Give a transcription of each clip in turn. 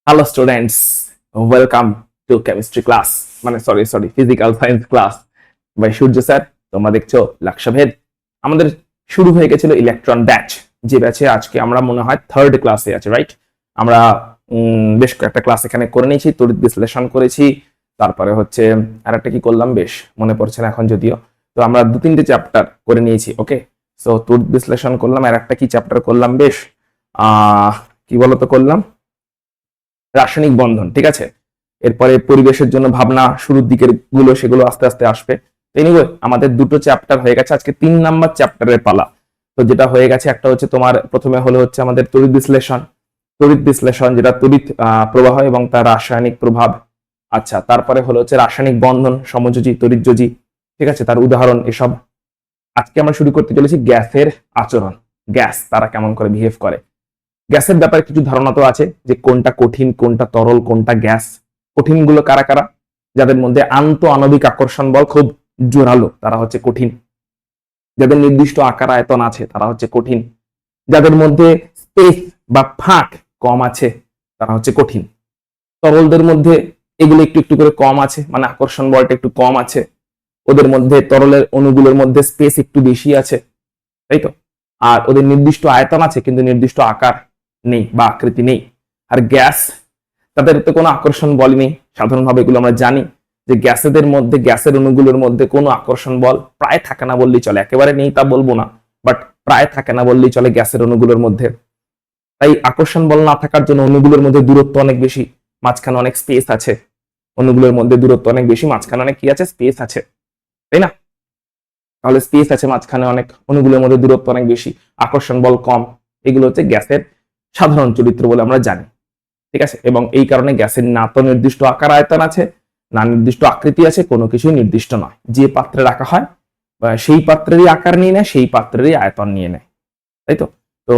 Hello students, welcome to chemistry class, মানে sorry physical science class by Surya sir. তোমরা দেখছো লাক্সাভেদ। আমাদের শুরু হয়ে গেছিল ইলেকট্রন ব্যাচ, যে ব্যাচে আজকে আমরা মনে হয় থার্ড ক্লাসে আছে, রাইট? আমরা বেশ কয়েকটা ক্লাস এখানে করে নিয়েছি, তড়িৎ বিশ্লেষণ করেছি, তারপরে হচ্ছে আর একটা কি করলাম বেশ মনে পড়ছে না এখন যদিও। তো আমরা 2-3টে চ্যাপ্টার করে নিয়েছি, ওকে। সো তড়িৎ বিশ্লেষণ করলাম, আর একটা কি চ্যাপ্টার করলাম বেশ, কি বলতো করলাম, রাসায়নিক বন্ধন, ঠিক আছে। এরপরে পরিবেশের জন্য ভাবনা শুরুর দিকের গুলো, সেগুলো আস্তে আস্তে আসবে। এনিওয়ে, আমাদের দুটো চ্যাপ্টার হয়ে গেছে, আজকে 3 নাম্বার চ্যাপ্টারের পালা। তো যেটা হয়ে গেছে, একটা হচ্ছে তোমার প্রথমে হলো হচ্ছে আমাদের তড়িৎ বিশ্লেষণ যেটা তড়িৎ প্রবাহ এবং তার রাসায়নিক প্রভাব। আচ্ছা, তারপরে হলো হচ্ছে রাসায়নিক বন্ধন, সমযোজী, তড়িৎযোজী, ঠিক আছে, তার উদাহরণ এসব। আজকে আমরা শুরু করতে চলেছি গ্যাসের আচরণ, গ্যাস তারা কেমন করে বিহেভ করে। গ্যাসের ব্যাপারে কিছু ধারণা তো আছে, যে কোনটা কঠিন, কোনটা তরল, কোনটা গ্যাস। কঠিন গুলো কারা কারা? যাদের মধ্যে আন্ত আণবিক আকর্ষণ বল খুব জোরালো, তারা হচ্ছে কঠিন। যাদের নির্দিষ্ট আকার আয়তন আছে, তারা হচ্ছে কঠিন। যাদের মধ্যে স্পেস বা ফাঁক কম আছে, তারা হচ্ছে কঠিন। তরলদের মধ্যে এগুলো একটু একটু করে কম আছে, মানে আকর্ষণ বলটা একটু কম আছে। ওদের মধ্যে তরলের অণুগুলোর মধ্যে স্পেস একটু বেশি আছে, তাই তো। আর ওদের নির্দিষ্ট আয়তন আছে, কিন্তু নির্দিষ্ট আকার নেই বা আকৃতি নেই। আর গ্যাস, তাদের তো কোনো আকর্ষণ বল নেই। সাধারণভাবে এগুলো আমরা জানি যে গ্যাসেদের মধ্যে, গ্যাসের অণুগুলোর মধ্যে কোনো আকর্ষণ বল প্রায় থাকে না বললেই চলে, একেবারে নেই তা বলবো না, বাট প্রায় থাকে না বললেই চলে গ্যাসের অণুগুলোর মধ্যে। তাই আকর্ষণ বল না থাকার জন্য অণুগুলোর মধ্যে দূরত্ব অনেক বেশি, মাঝখানে অনেক স্পেস আছে। অণুগুলোর মধ্যে দূরত্ব অনেক বেশি, মাঝখানে অনেক কি আছে, স্পেস আছে, তাই না? তাহলে স্পেস আছে মাঝখানে অনেক, অণুগুলোর মধ্যে দূরত্ব অনেক বেশি, আকর্ষণ বল কম। এগুলো হচ্ছে গ্যাসের সাধারণ চরিত্র বলে আমরা জানি, ঠিক আছে। এবং এই কারণে গ্যাসের না তো নির্দিষ্ট আকার আয়তন আছে, না নির্দিষ্ট আকৃতি আছে, কোনো কিছুই নির্দিষ্ট নয়। যে পাত্রে রাখা হয় সেই পাত্রেরই আকার নিয়ে নেয়, সেই পাত্রেরই আয়তন নিয়ে নেয়, তাই তো। তো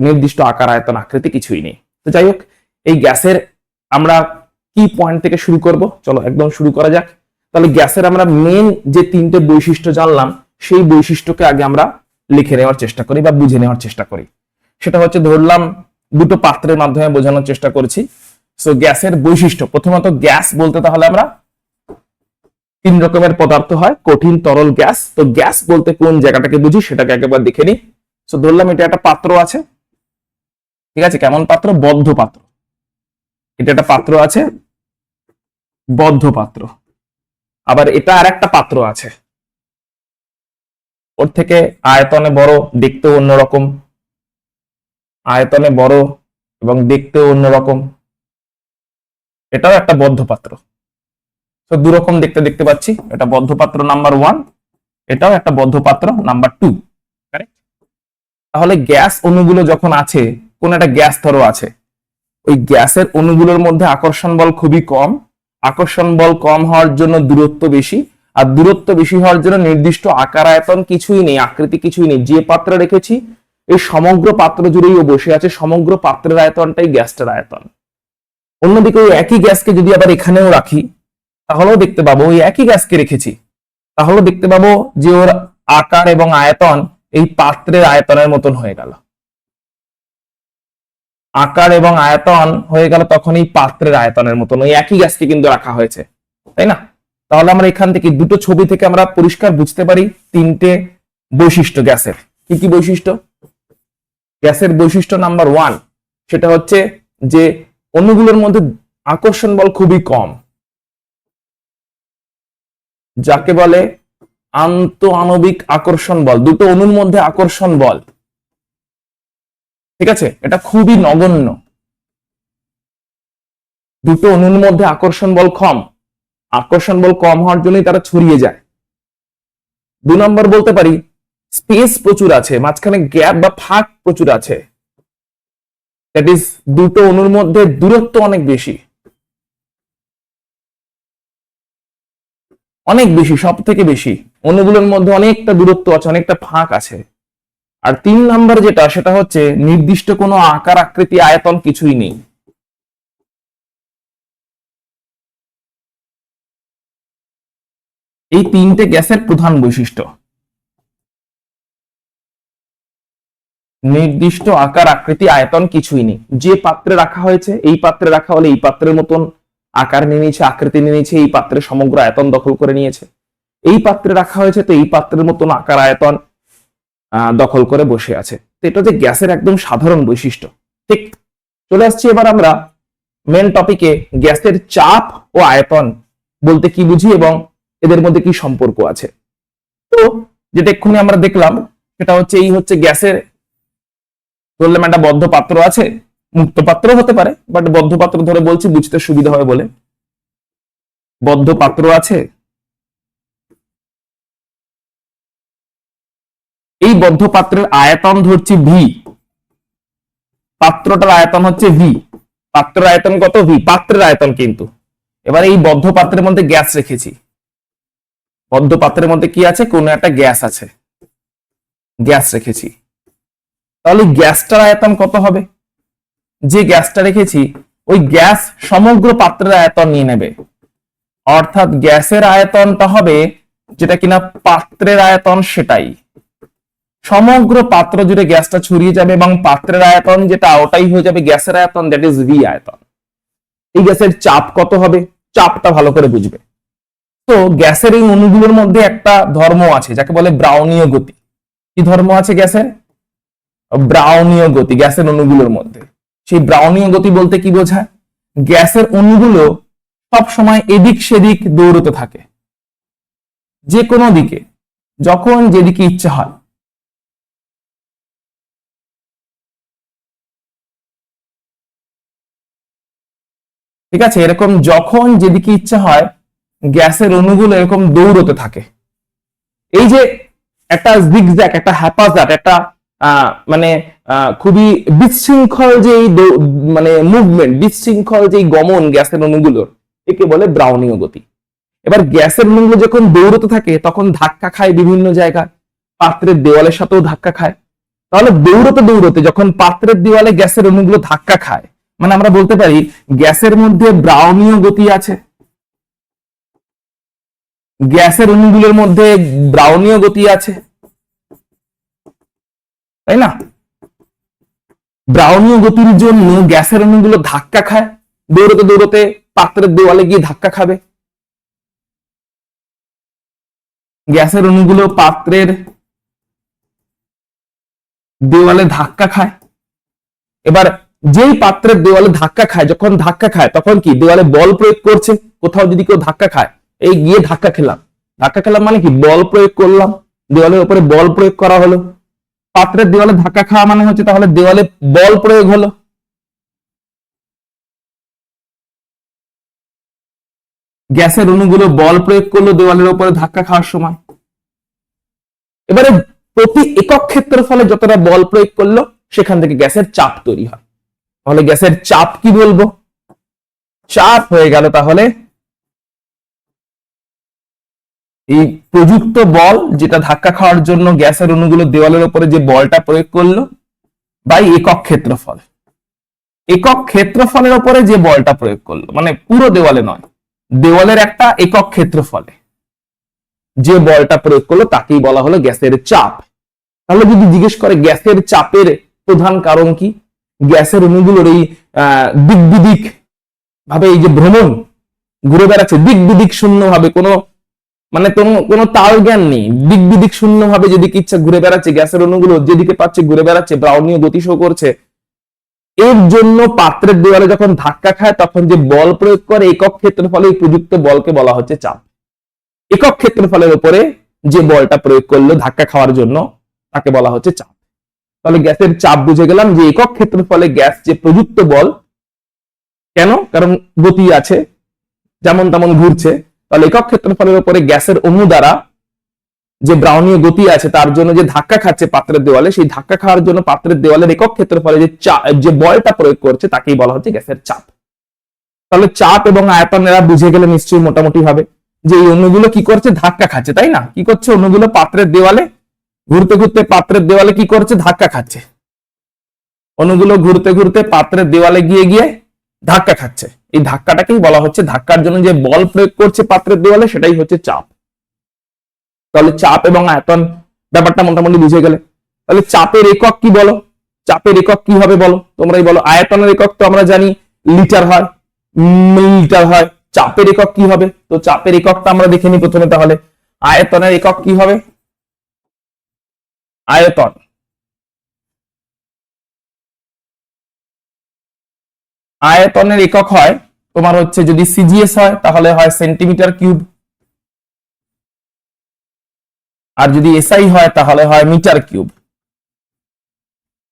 নির্দিষ্ট আকার আয়তন আকৃতি কিছুই নেই। তো যাই হোক, এই গ্যাসের আমরা কি পয়েন্ট থেকে শুরু করব, চলো একদম শুরু করা যাক। তাহলে গ্যাসের আমরা মেন যে 3টে বৈশিষ্ট্য জানলাম, সেই বৈশিষ্ট্যকে আগে আমরা লিখে নেওয়ার চেষ্টা করি বা বুঝে নেওয়ার চেষ্টা করি। সেটা হচ্ছে, ধরলাম দুটো পাত্রের মাধ্যমে বোঝানোর চেষ্টা করেছি। সো গ্যাসের বৈশিষ্ট্য, প্রথমত গ্যাস বলতে তাহলে আমরা 3 রকমের পদার্থ হয়, কঠিন, তরল, গ্যাস। তো গ্যাস বলতে কোন জায়গাটাকে বুঝি সেটাকে একবার দেখে নিই। সো ধরলাম এটা একটা পাত্র আছে, ঠিক আছে। কেমন পাত্র? বদ্ধ পাত্র। এটা একটা পাত্র আছে, বদ্ধ পাত্র। আবার এটা আর একটা পাত্র আছে, ওর থেকে আয়তনে বড়, দেখতেও অন্যরকম, আয়তনে বড় এবং দেখতেও অন্যরকম। এটাও একটা বদ্ধ পাত্র। তো দুরকম দেখতে দেখতে পাচ্ছি, এটা বদ্ধ পাত্র নাম্বার 1, এটাও একটা বদ্ধ পাত্র নাম্বার 2। তাহলে গ্যাস অণুগুলো যখন আছে, কোন একটা গ্যাস ধরো আছে, ওই গ্যাসের অণুগুলোর মধ্যে আকর্ষণ বল খুবই কম। আকর্ষণ বল কম হওয়ার জন্য দূরত্ব বেশি, আর দূরত্ব বেশি হওয়ার জন্য নির্দিষ্ট আকার আয়তন কিছুই নেই, আকৃতি কিছুই নেই। যে পাত্রে রেখেছি এই সমগ্র পাত্র জুড়েই ও বসে আছে, সমগ্র পাত্রের আয়তনটাই গ্যাসটার আয়তন। অন্যদিকে ওই একই গ্যাসকে যদি আবার এখানেও রাখি, তাহলেও দেখতে পাবো ওই একই গ্যাসকে রেখেছি, তাহলে দেখতে পাবো যে ওর আকার এবং আয়তন এই পাত্রের আয়তনের মতন হয়ে গেল। আকার এবং আয়তন হয়ে গেল তখন এই পাত্রের আয়তনের মতন, ওই একই গ্যাসকে কিন্তু রাখা হয়েছে, তাই না? তাহলে আমরা এখান থেকে দুটো ছবি থেকে আমরা পরিষ্কার বুঝতে পারি 3টে বৈশিষ্ট্য গ্যাসের। কি কি বৈশিষ্ট্য? গ্যাসের বৈশিষ্ট্য নাম্বার 1, সেটা হচ্ছে যে অণুগুলোর মধ্যে আকর্ষণ বল খুবই কম, যাকে বলে আন্ত আণবিক আকর্ষণ বল। দুটো অণুর মধ্যে আকর্ষণ বল, ঠিক আছে, এটা খুবই নগণ্য। দুটো অণুর মধ্যে আকর্ষণ বল কম, আকর্ষণ বল কম হওয়ার জন্যই তারা ছড়িয়ে যায়। 2 নম্বর বলতে পারি, স্পেস প্রচুর আছে, মাঝখানে গ্যাপ বা ফাঁক প্রচুর আছে। দ্যাট ইজ, দুটো অণুর মধ্যে দূরত্ব অনেক বেশি, অনেক বেশি, সব থেকে বেশি। অণুগুলোর মধ্যে অনেকটা দূরত্ব আছে, অনেকটা ফাঁক আছে। আর 3 নম্বর যেটা, সেটা হচ্ছে নির্দিষ্ট কোনো আকার আকৃতি আয়তন কিছুই নেই। এই 3টে গ্যাসের প্রধান বৈশিষ্ট্য। নির্দিষ্ট আকার আকৃতি আয়তন কিছুই নেই, যে পাত্রে রাখা হয়েছে এই পাত্রে রাখা হলে এই পাত্রের মতন আকার নিয়ে নিয়েছে, আকৃতি নিয়ে নিয়েছে, এই পাত্রে সমগ্র আয়তন দখল করে নিয়েছে। এই পাত্রে রাখা হয়েছে তো এই পাত্রের মতন আকার আয়তন দখল করে বসে আছে। তো এটা হচ্ছে গ্যাসের একদম সাধারণ বৈশিষ্ট্য। ঠিক, চলে আসছি এবার আমরা মেন টপিকে, গ্যাসের চাপ ও আয়তন বলতে কি বুঝি এবং এদের মধ্যে কি সম্পর্ক আছে। তো যেটা এক্ষুনি আমরা দেখলাম সেটা হচ্ছে এই হচ্ছে গ্যাসের, ধরলাম একটা বদ্ধ পাত্র আছে, মুক্ত পাত্র হতে পারে, বাট বদ্ধ পাত্র ধরে বলছি বুঝতে সুবিধা হয় বলে। বদ্ধ পাত্র আছে, এই বদ্ধ পাত্রের আয়তন ধরছি ভি, পাত্রটার আয়তন হচ্ছে ভি, পাত্রের আয়তন কত? ভি, পাত্রের আয়তন কিন্তু। এবার এই বদ্ধ পাত্রের মধ্যে গ্যাস রেখেছি, বদ্ধ পাত্রের মধ্যে কি আছে? কোন একটা গ্যাস আছে, গ্যাস রেখেছি, তাহলে গ্যাসটার আয়তন কত হবে? যে গ্যাসটা রেখেছি ওই গ্যাস সমগ্র পাত্রের আয়তন নিয়ে নেবে, অর্থাৎ গ্যাসের আয়তনটা হবে যেটা কিনা পাত্রের আয়তন, সেটাই সমগ্র পাত্র জুড়ে গ্যাসটা ছড়িয়ে যাবে এবং পাত্রের আয়তন যেটা ওটাই হয়ে যাবে গ্যাসের আয়তন, দ্যাট ইজ ভি আয়তন। এই গ্যাসের চাপ কত হবে? চাপটা ভালো করে বুঝবে। তো গ্যাসের এই অণুগুলোর মধ্যে একটা ধর্ম আছে যাকে বলে ব্রাউনীয় গতি। কি ধর্ম আছে গ্যাসের? ব্রাউনীয় গতি গ্যাসের অণুগুলোর মধ্যে। সেই ব্রাউনীয় গতি বলতে কি বোঝায়? গ্যাসের অণুগুলো সব সময় এদিক সেদিক দৌড়তে থাকে, যে কোনো দিকে, যখন যেদিকে ইচ্ছা হয়। ঠিক আছে, এরকম যখন যেদিকে ইচ্ছা হয় গ্যাসের অণুগুলো এরকম দৌড়তে থাকে। এই যে একটা জিগজ্যাগ, একটা হ্যাপাজার্ড, একটা মানে খুবই বিশৃঙ্খল যে মানে মুভমেন্ট, বিশৃঙ্খল যে গমন গ্যাসের অণুগুলোর, একে বলে ব্রাউনীয় গতি। এবার গ্যাসের অণুগুলো যখন দৌড়তে থাকে তখন ধাক্কা খায় বিভিন্ন জায়গায়, পাত্রের দেওয়ালের সাথেও ধাক্কা খায়। তাহলে দৌড়তে দৌড়তে যখন পাত্রের দেওয়ালে গ্যাসের অণুগুলো ধাক্কা খায়, মানে আমরা বলতে পারি গ্যাসের মধ্যে ব্রাউনীয় গতি আছে, গ্যাসের অণুগুলোর মধ্যে ব্রাউনীয় গতি আছে, তাই না? ব্রাউনীয় গতির জন্য গ্যাসের অণুগুলো ধাক্কা খায়, দৌড়তে দৌড়তে পাত্রের দেওয়ালে গিয়ে ধাক্কা খাবে। গ্যাসের অণুগুলো পাত্রের দেওয়ালে ধাক্কা খায়। এবার যেই পাত্রের দেওয়ালে ধাক্কা খায়, যখন ধাক্কা খায় তখন কি দেওয়ালে বল প্রয়োগ করছে। কোথাও যদি কেউ ধাক্কা খায়, এই গিয়ে ধাক্কা খেলাম, ধাক্কা খেলাম মানে কি বল প্রয়োগ করলাম, দেওয়ালের উপরে বল প্রয়োগ করা হলো। পাত্রের দেওয়ালে ধাক্কা খাওয়া মানে হচ্ছে তাহলে দেওয়ালে বল প্রয়োগ হলো। গ্যাসের অণুগুলো বল প্রয়োগ করলো দেওয়ালের উপরে ধাক্কা খাওয়ার সময়। এবারে প্রতি একক ক্ষেত্রফলে যতটা বল প্রয়োগ করলো সেখান থেকে গ্যাসের চাপ তৈরি হয়। তাহলে গ্যাসের চাপ কি বলবো? চাপ হয়ে গেল তাহলে এই প্রযুক্ত বল, যেটা ধাক্কা খাওয়ার জন্য গ্যাসের অণুগুলো দেওয়ালের উপরে যে বলটা প্রয়োগ করলো, বাই একক ক্ষেত্রফল। একক ক্ষেত্রফলের উপরে যে বলটা প্রয়োগ করলো, মানে পুরো দেওয়ালে নয়, দেওয়ালের একটা একক ক্ষেত্রফলে যে বলটা প্রয়োগ করলো তাকেই বলা হলো গ্যাসের চাপ। তাহলে যদি জিজ্ঞেস করে গ্যাসের চাপের প্রধান কারণ কি, গ্যাসের অণুগুলোর এই দিক বিদিক ভাবে এই যে ভ্রমণ ঘুরে বেড়াচ্ছে, দিক বিদিক শূন্য ভাবে, কোনো মানে কোনো তাল জ্ঞান নেই, দিক বিদিক শূন্য ভাবে যেদিকে ইচ্ছা ঘুরে বেড়াচ্ছে, গ্যাসের অণুগুলো যেদিকে পাচ্ছে ঘুরে বেড়াচ্ছে, ব্রাউনীয় গতি শো করছে। এর জন্য পাত্রের দেওয়ালে যখন ধাক্কা খায় তখন যে বল প্রয়োগ করে একক ক্ষেত্রফলে, এই প্রযুক্ত বলকে বলা হচ্ছে চাপ। একক ক্ষেত্রফলের উপরে যে বলটা প্রয়োগ করলো ধাক্কা খাওয়ার জন্য তাকে বলা হচ্ছে চাপ। তাহলে গ্যাসের চাপ বুঝে গেলাম যে একক ক্ষেত্রফলে গ্যাস যে প্রযুক্ত বল, কেন? কারণ গতি আছে, যেমন তেমন ঘুরছে। তাহলে একক ক্ষেত্রফলের উপরে গ্যাসের অণু দ্বারা যে ব্রাউনীয় গতি আছে তার জন্য যে ধাক্কা খাচ্ছে পাত্রের দেওয়ালে, সেই ধাক্কা খাওয়ার জন্য পাত্রের দেওয়ালের একক ক্ষেত্রফলে যে বলটা প্রয়োগ করছে তাকেই বলা হচ্ছে গ্যাসের চাপ। তাহলে চাপ এবং আয়তন এরা বুঝে গেলে নিশ্চয়ই মোটামুটি ভাবে যে এই অণুগুলো কি করছে, ধাক্কা খাচ্ছে, তাই না? কি করছে? অণুগুলো পাত্রের দেওয়ালে ঘুরতে ঘুরতে পাত্রের দেওয়ালে কি করছে, ধাক্কা খাচ্ছে। অণুগুলো ঘুরতে ঘুরতে পাত্রের দেওয়ালে গিয়ে গিয়ে ধাক্কা খাচ্ছে। এই ধাক্কাটাকেই বলা হচ্ছে, ধাক্কার জন্য যে বল প্রয়োগ করছে পাত্রের দেওয়ালে সেটাই হচ্ছে চাপ। তাহলে চাপ এবং আয়তন ব্যাপারটা মোটামুটি বুঝে গেলে। তাহলে চাপের একক কি বলো? চাপের একক কি হবে বলো, তোমরাই বলো। আয়তনের একক তো আমরা জানি লিটার হয়, মিলিলিটার হয়। চাপের একক কি হবে? তো চাপের এককটা আমরা দেখে নিই প্রথমে। তাহলে আয়তনের একক কি হবে? আয়তন, আয়তনের একক হয় তোমার হচ্ছে, যদি সিজিএস হয় তাহলে হয় সেন্টিমিটার কিউব, আর যদি এসআই হয় তাহলে হয় মিটার কিউব।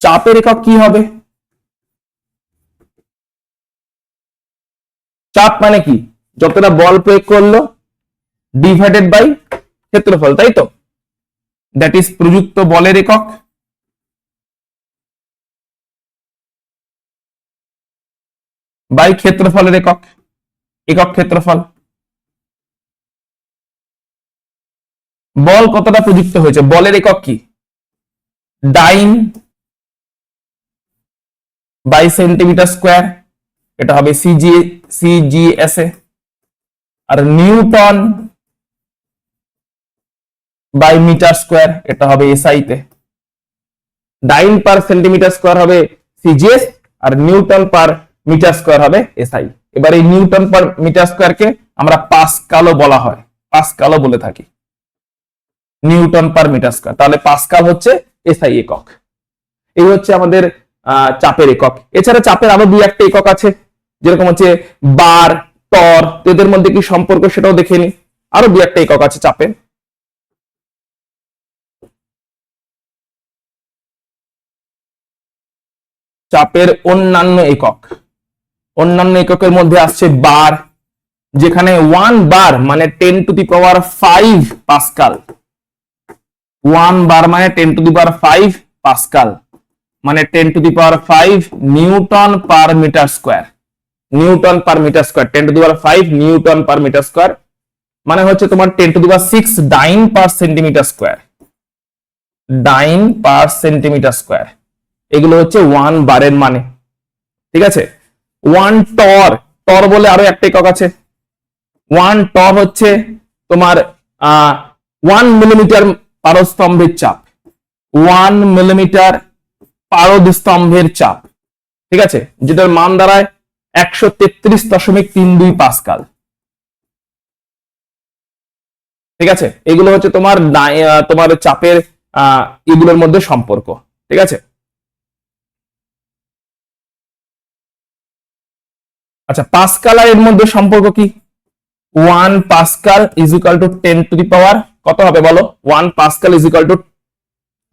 চাপের একক কি হবে? চাপ মানে কি? যতটা বল প্রয়োগ করলো ডিভাইডেড বাই ক্ষেত্রফল, তাই তো? দ্যাট ইজ প্রযুক্ত বলের একক বাই ক্ষেত্রফলের একক, একক ক্ষেত্রফল। বল কতটা প্রযুক্ত হয়েছে, বলের একক কি? ডাইন বাই সেন্টিমিটার স্কোয়ার, এটা হবে সিজিএস এ। আর নিউটন বাই মিটার স্কোয়ার, এটা হবে এসআই তে। ডাইন পার সেন্টিমিটার স্কোয়ার হবে সিজিএস, আর নিউটন পার মিটার স্কোয়ার হবে এসআই। এবার এই নিউটন পার মিটার স্কোয়ারকে আমরা পাস্কালও বলা হয়, পাস্কালও বলে থাকি, নিউটন পার মিটার স্কোয়ার। তাহলে পাস্কাল হচ্ছে এসআই একক। এই হচ্ছে আমাদের চাপের একক। এছাড়া চাপের আরো দুই একটা একক আছে, যেরকম হচ্ছে বার, টর, এদের মধ্যে কি সম্পর্ক সেটাও দেখে নি। আরো দুই একটা একক আছে চাপের। চাপের অন্যান্য একক, অন্যান্য এককের মধ্যে আসছে বার, যেখানে 1 বার মানে 10⁵ পাস্কাল। 1 বার মানে 10⁵ পাস্কাল, মানে 10⁵ newton per metre square. Newton per metre square, 10⁵ newton per metre square, মানে হচ্ছে তোমার 10⁶ dyne per centimetre square, dyne per centimetre square. এগুলো হচ্ছে 1 বারের মানে, ঠিক আছে। 1 টর, টর বলে আরো একটা একক আছে। 1 টর হচ্ছে তোমার 1 মিলিমিটার পারস্তম্ভের চাপ, 1 মিলিমিটার পারদস্তম্ভের চাপ, ঠিক আছে, যেটার মান দাঁড়ায় 133.32 পাস্কাল, ঠিক আছে। এগুলো হচ্ছে তোমার তোমার চাপের এগুলোর মধ্যে সম্পর্ক, ঠিক আছে। আচ্ছা, পাস্কাল আর এর মধ্যে সম্পর্ক কি? 1 পাস্কাল ইজ ইকুয়াল টু 10⁻, কত হবে বলো? 1 pascal is equal to